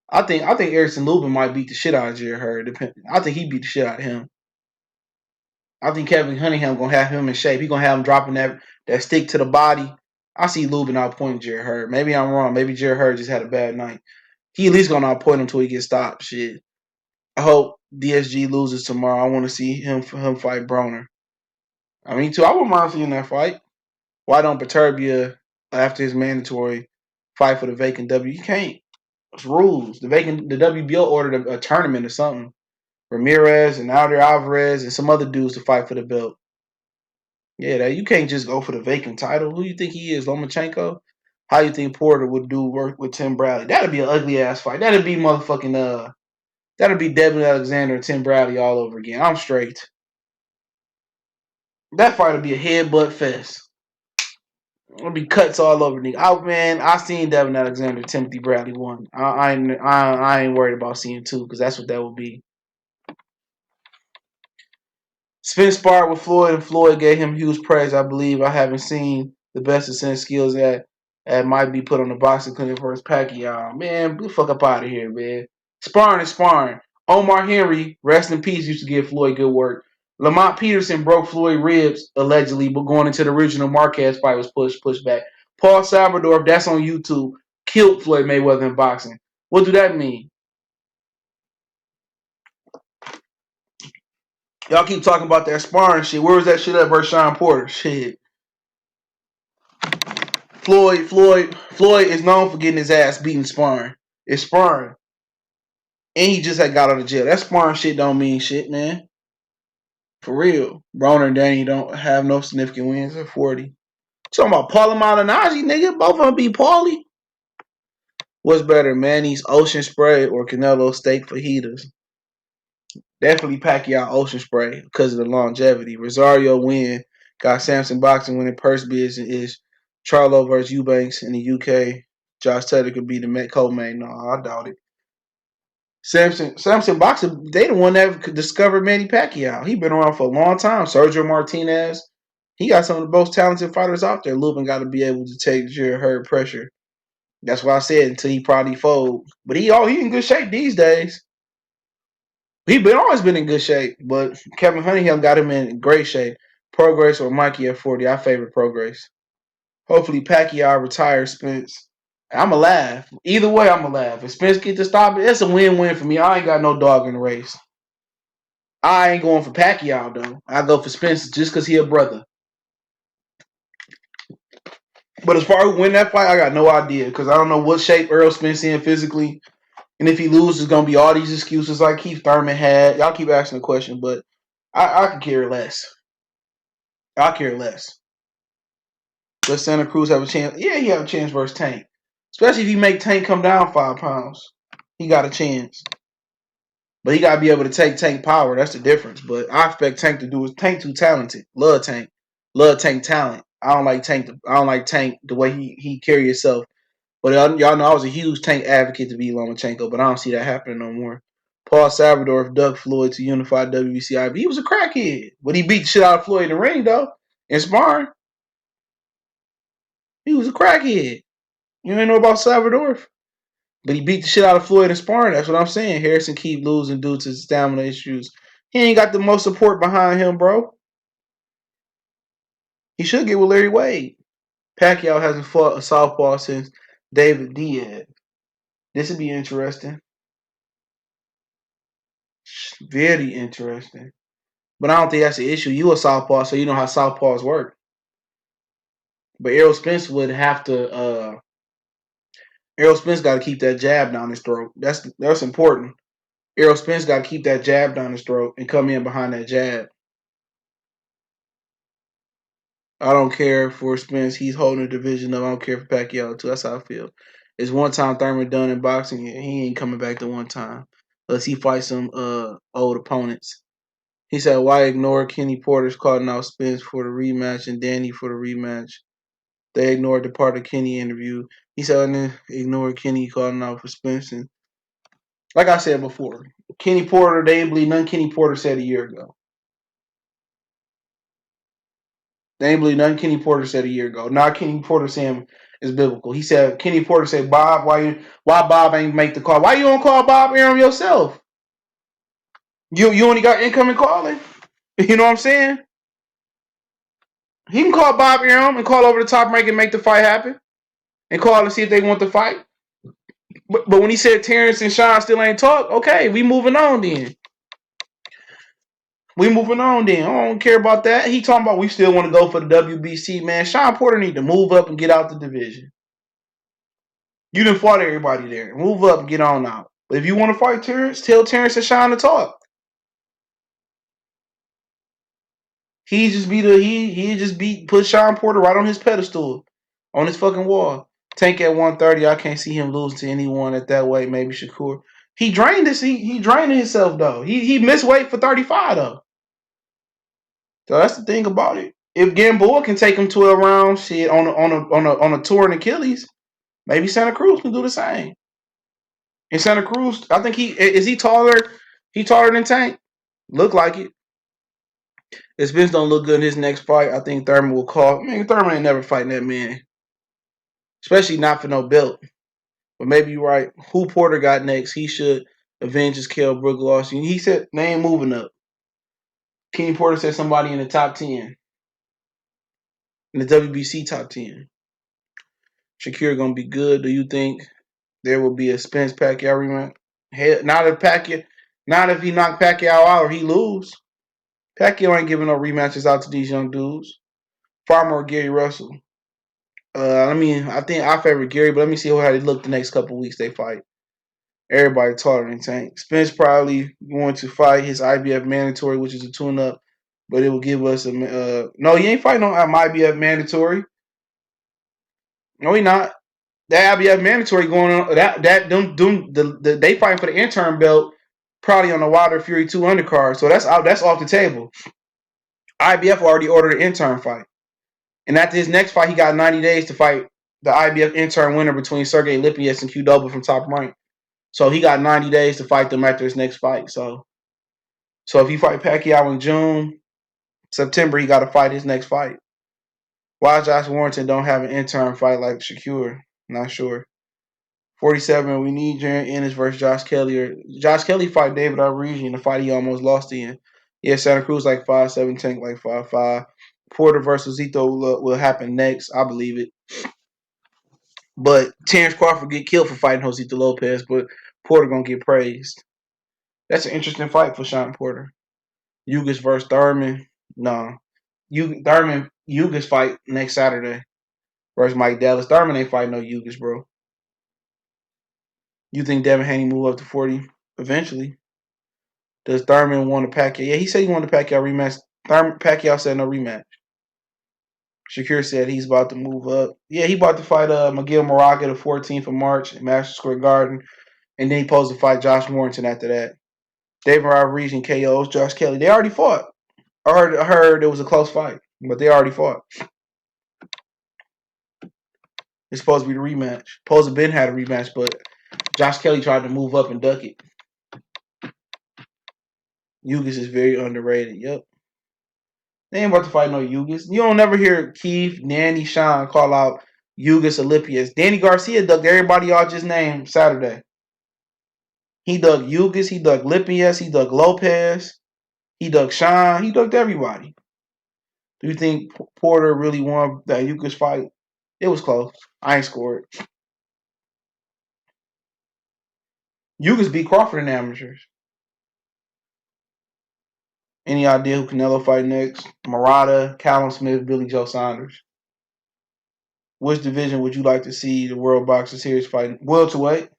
I think Erickson Lubin might beat the shit out of Jared Hearn. I think he beat the shit out of him. I think Kevin Cunningham gonna have him in shape. He gonna have him dropping that stick to the body. I see Lubin outpointing Jared Hearn. Maybe I'm wrong. Maybe Jared Hearn just had a bad night. He at least gonna outpoint him until he gets stopped. Shit. I hope DSG loses tomorrow. I want to see him fight Broner. I mean, too. I wouldn't mind seeing that fight. Why don't Perturbia after his mandatory fight for the vacant W? You can't. It's rules. The WBO ordered a tournament or something. Ramirez and Alvarez and some other dudes to fight for the belt. Yeah, you can't just go for the vacant title. Who you think he is, Lomachenko? How you think Porter would do work with Tim Bradley? That'd be an ugly ass fight. That'd be motherfucking that'd be Devin Alexander and Tim Bradley all over again. I'm straight. That fight would be a headbutt fest. It'll be cuts all over me. I seen Devin Alexander, Timothy Bradley won. I ain't worried about seeing two because that's what that would be. Spence sparred with Floyd, and Floyd gave him huge praise. I believe I haven't seen the best ascent skills that might be put on the boxing clinic versus Pacquiao. Man, get the fuck up out of here, man. Sparring is sparring. Omar Henry, rest in peace, used to give Floyd good work. Lamont Peterson broke Floyd ribs, allegedly, but going into the original Marquez fight was pushed back. Paul Salvador, that's on YouTube, killed Floyd Mayweather in boxing. What do that mean? Y'all keep talking about that sparring shit. Where was that shit at versus Sean Porter? Shit. Floyd is known for getting his ass beaten sparring. It's sparring. And he just had got out of jail. That sparring shit don't mean shit, man. For real. Broner and Danny don't have no significant wins at 40. Talking about Paulie Malignaggi, nigga. Both of them beat Paulie. What's better, Manny's Ocean Spray or Canelo Steak Fajitas? Definitely Pacquiao Ocean Spray because of the longevity. Rosario win. Got Samson Boxing winning purse bids is Charlo versus Eubanks in the UK. Josh Taylor could be the co-main. No, I doubt it. Samson Boxing, they the one that discovered Manny Pacquiao. He been around for a long time. Sergio Martinez. He got some of the most talented fighters out there. Lubin got to be able to take Jared Hearn pressure. That's what I said until he probably fold. But he in good shape these days. He always been in good shape, but Kevin Cunningham got him in great shape. Progress or Mikey at 40. I favor Progress. Hopefully Pacquiao retires Spence. I'ma laugh. Either way, I'ma laugh. If Spence get to stop it, it's a win-win for me. I ain't got no dog in the race. I ain't going for Pacquiao though. I go for Spence just because he a brother. But as far as win that fight, I got no idea because I don't know what shape Earl Spence in physically. And if he loses, it's gonna be all these excuses like Keith Thurman had. Y'all keep asking the question, but I could care less. I care less. Does Santa Cruz have a chance? Yeah, he have a chance versus Tank. Especially if he make Tank come down 5 pounds. He got a chance. But he gotta be able to take Tank power. That's the difference. But I expect Tank to do it. Tank too talented. Love Tank. Love Tank talent. I don't like Tank. I don't like Tank the way he carry himself. But y'all know I was a huge Tank advocate to be Lomachenko, but I don't see that happening no more. Paul Salvador ducked Floyd to unify WBC. He was a crackhead, but he beat the shit out of Floyd in the ring though. In sparring, he was a crackhead. You ain't know about Salvador, but he beat the shit out of Floyd in sparring. That's what I'm saying. Harrison keep losing due to stamina issues. He ain't got the most support behind him, bro. He should get with Larry Wade. Pacquiao hasn't fought a southpaw since David Diaz. This would be interesting. Very interesting. But I don't think that's the issue. You a southpaw, so you know how southpaws work. But Errol Spence would have to. Errol Spence got to keep that jab down his throat. That's important. Errol Spence got to keep that jab down his throat and come in behind that jab. I don't care for Spence. He's holding the division up. I don't care for Pacquiao too. That's how I feel. It's one time Thurman done in boxing. He ain't coming back to one time unless he fights some old opponents. He said, why ignore Kenny Porter's calling out Spence for the rematch and Danny for the rematch? They ignored the part of Kenny interview. He said, and then ignored Kenny calling out for Spence. And like I said before, Kenny Porter, they didn't believe nothing Kenny Porter said a year ago. They ain't believe nothing Kenny Porter said a year ago. Now Kenny Porter saying is biblical. He said, Kenny Porter said, Bob, why Bob ain't make the call? Why you don't call Bob Arum yourself? You only got incoming calling. You know what I'm saying? He can call Bob Arum and call over the top rank and make the fight happen. And call and see if they want the fight. But when he said Terrence and Sean still ain't talk, okay, we moving on then. We moving on then. I don't care about that. He talking about we still want to go for the WBC, man. Sean Porter need to move up and get out the division. You done fought everybody there. Move up and get on out. But if you want to fight Terrence, tell Terrence and Sean to talk. He just put Sean Porter right on his pedestal, on his fucking wall. Tank at 130. I can't see him losing to anyone at that weight. Maybe Shakur. He drained this. He draining himself though. He missed weight for 35 though. So that's the thing about it. If Gamboa can take him 12 rounds, shit on a tour in Achilles, maybe Santa Cruz can do the same. And Santa Cruz, I think he taller. He taller than Tank. Look like it. If Spence don't look good in his next fight, I think Thurman will call. Man, Thurman ain't never fighting that man, especially not for no belt. But maybe you're right. Who Porter got next? He should avenge his Kell Brook loss. He said they ain't moving up. Kenny Porter said somebody in the top 10. In the WBC top 10. Shakir gonna be good. Do you think there will be a Spence Pacquiao rematch? Hell, not if he knocked Pacquiao out or he lose. Pacquiao ain't giving no rematches out to these young dudes. Farmer or Gary Russell. I think I favor Gary, but let me see how they look the next couple weeks they fight. Everybody taller than Tank. Spence probably going to fight his IBF mandatory, which is a tune-up, but it will give us a no. He ain't fighting on my IBF mandatory. No, he not. That IBF mandatory going on. They fighting for the interim belt, probably on the Wilder Fury 2 undercard. So that's off the table. IBF already ordered an interim fight, and after his next fight, he got 90 days to fight the IBF interim winner between Sergey Lipias and Qdoba from Top Rank. So he got 90 days to fight them after his next fight. So if he fight Pacquiao in June, September, he got to fight his next fight. Why Josh Warrington don't have an interim fight like Shakur? Not sure. 47, we need Jaron Ennis versus Josh Kelly. Or Josh Kelly fight David Alvarez in the fight he almost lost in. Yeah, Santa Cruz like 5'7", Tank like 5'5". Porter versus Zito will happen next. I believe it. But Terrence Crawford get killed for fighting Josito Lopez, but Porter gonna get praised. That's an interesting fight for Sean Porter. Ugas versus Thurman. No. Thurman Ugas fight next Saturday versus Mike Dallas. Thurman ain't fighting no Ugas, bro. You think Devin Haney move up to 40 eventually? Does Thurman want to Pacquiao? Yeah, he said he wanted to Pacquiao rematch. Pacquiao said no rematch. Shakir said he's about to move up. Yeah, he about to fight Miguel Moraga the 14th of March in Madison Square Garden. And then he supposed to fight Josh Warrington after that. David Rodriguez and KOs Josh Kelly. They already fought. I heard it was a close fight, but they already fought. It's supposed to be the rematch. Supposed to have been had a rematch, but Josh Kelly tried to move up and duck it. Yugas is very underrated. Yep. They ain't about to fight no Yugas. You don't never hear Keith, Nanny, Sean call out Yugas Olypius. Danny Garcia ducked everybody y'all just named Saturday. He dug Yugas, he dug Lipias, he dug Lopez, he dug Sean, he ducked everybody. Do you think Porter really won that Yugas fight? It was close. I ain't scored. Yugas beat Crawford in amateurs. Any idea who Canelo fight next? Murata, Callum Smith, Billy Joe Saunders. Which division would you like to see the World Boxing Series fighting? Welterweight.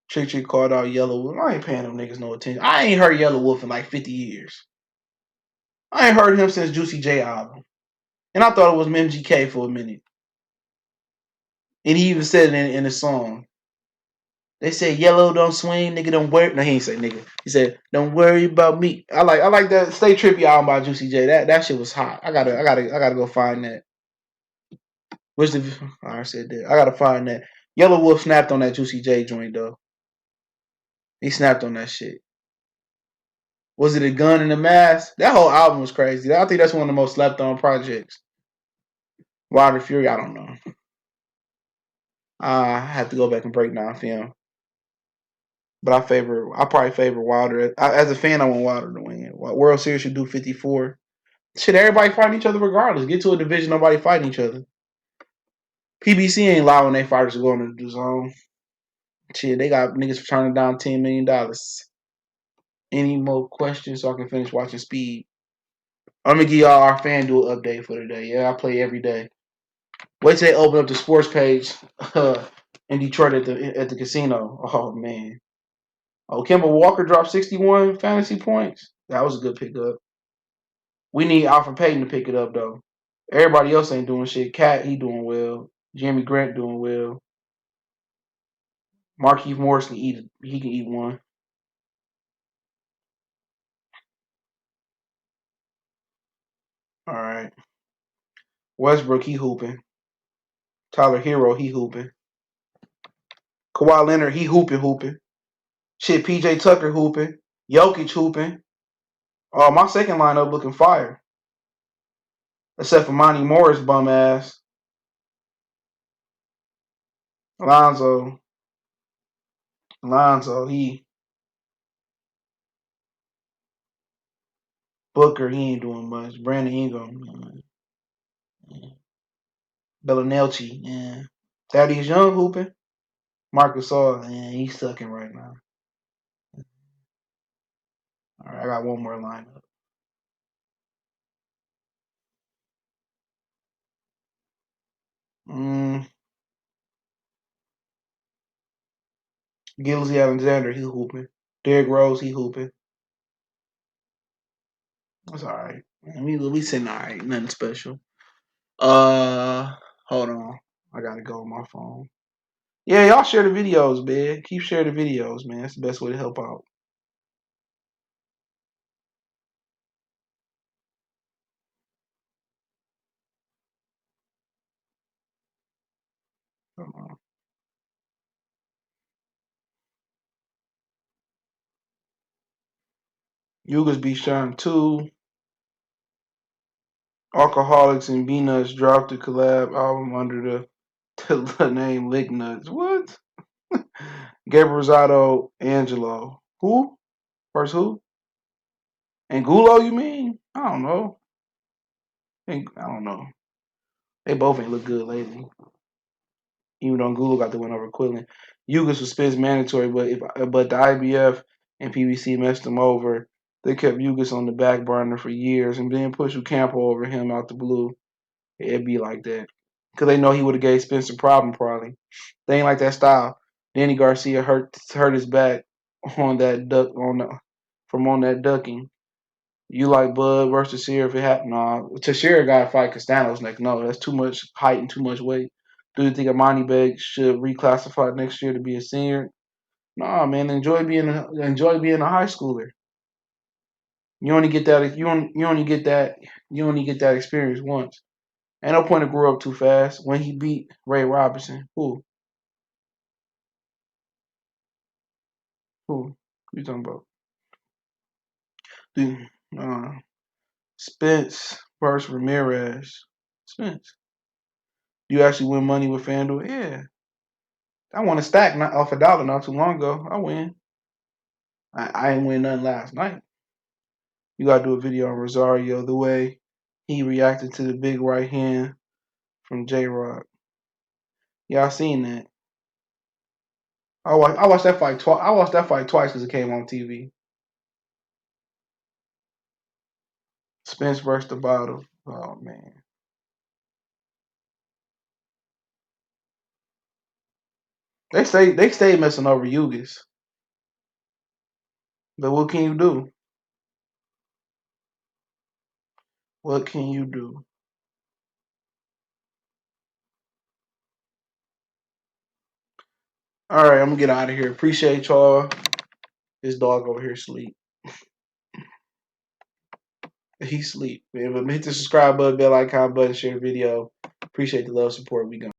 Chick called out Yellow Wolf. I ain't paying them niggas no attention. I ain't heard Yellow Wolf in like 50 years. I ain't heard him since Juicy J album. And I thought it was MGK for a minute. And he even said it in the song. They said Yellow don't swing, nigga don't worry. No, he ain't say nigga. He said, don't worry about me. I like that Stay Trippy album by Juicy J. That shit was hot. I gotta go find that. Where's the I said that. I gotta find that. Yellow Wolf snapped on that Juicy J joint though. He snapped on that shit. Was it a gun and a mask? That whole album was crazy. I think that's one of the most slept on projects. Wilder Fury, I don't know. I have to go back and break down film. But I probably favor Wilder. As a fan, I want Wilder to win. World Series should do 54. Shit, everybody fighting each other regardless. Get to a division, nobody fighting each other. PBC ain't allowing their fighters to go into the zone. Shit, they got niggas turning down $10 million. Any more questions so I can finish watching Speed? I'm going to give y'all our FanDuel update for today. Yeah, I play every day. Wait till they open up the sports page in Detroit at the casino. Oh, man. Oh, Kemba Walker dropped 61 fantasy points. That was a good pickup. We need Alfred Payton to pick it up, though. Everybody else ain't doing shit. Cat, he doing well. Jimmy Grant doing well. Marquise Morris can eat. He can eat one. All right. Westbrook, he hooping. Tyler Hero, he hooping. Kawhi Leonard, he hooping. Shit, PJ Tucker hooping. Jokic hooping. My second lineup looking fire. Except for Monty Morris bum ass. Alonzo, he Booker, he ain't doing much. Brandon Ingram, Bellinelli, yeah. Thaddeus Young hooping. Marcus All, he's sucking right now. All right, I got one more lineup. Gilsey Alexander, he hooping. Derrick Rose, he hooping. That's all right. We sitting all right. Nothing special. Hold on. I gotta go on my phone. Yeah, y'all share the videos, man. Keep sharing the videos, man. That's the best way to help out. Yugas be shine too. Alcoholics and Peanuts dropped the collab album under the name Lick Nuts. What? Gabriel Rosado, Angelo. Who? First who? Angulo, you mean? I don't know. I don't know. They both ain't look good lately. Even though Angulo got the win over Quillen. Yugas was Spence mandatory, but the IBF and PBC messed him over. They kept Yugas on the back burner for years and then pushed Campo over him out the blue. It'd be like that. because they know he would have gave Spence a problem probably. They ain't like that style. Danny Garcia hurt his back on that duck on that ducking. You like Bud versus Teixeira if it happened? No, Teixeira got to fight Castanos next. No, that's too much height and too much weight. Do you think Amani Beg should reclassify next year to be a senior? Nah, man. Enjoy being a high schooler. You only get that. You only get that. You only get that experience once. Ain't no point to grow up too fast. When he beat Ray Robinson, who you talking about? Dude, Spence versus Ramirez. Spence. You actually win money with FanDuel? Yeah. I won a stack not off $1 not too long ago. I win. I ain't win nothing last night. You gotta do a video on Rosario, the way he reacted to the big right hand from J Rock. Y'all seen that? I watched that fight twice. I watched that fight twice because it came on TV. Spence versus the bottle. Oh man. They stay messing over Yugis. But what can you do? What can you do? All right, I'm gonna get out of here. Appreciate y'all. This dog over here sleep. He sleep. Man, but hit the subscribe button, bell icon button, share the video. Appreciate the love, support. We gone.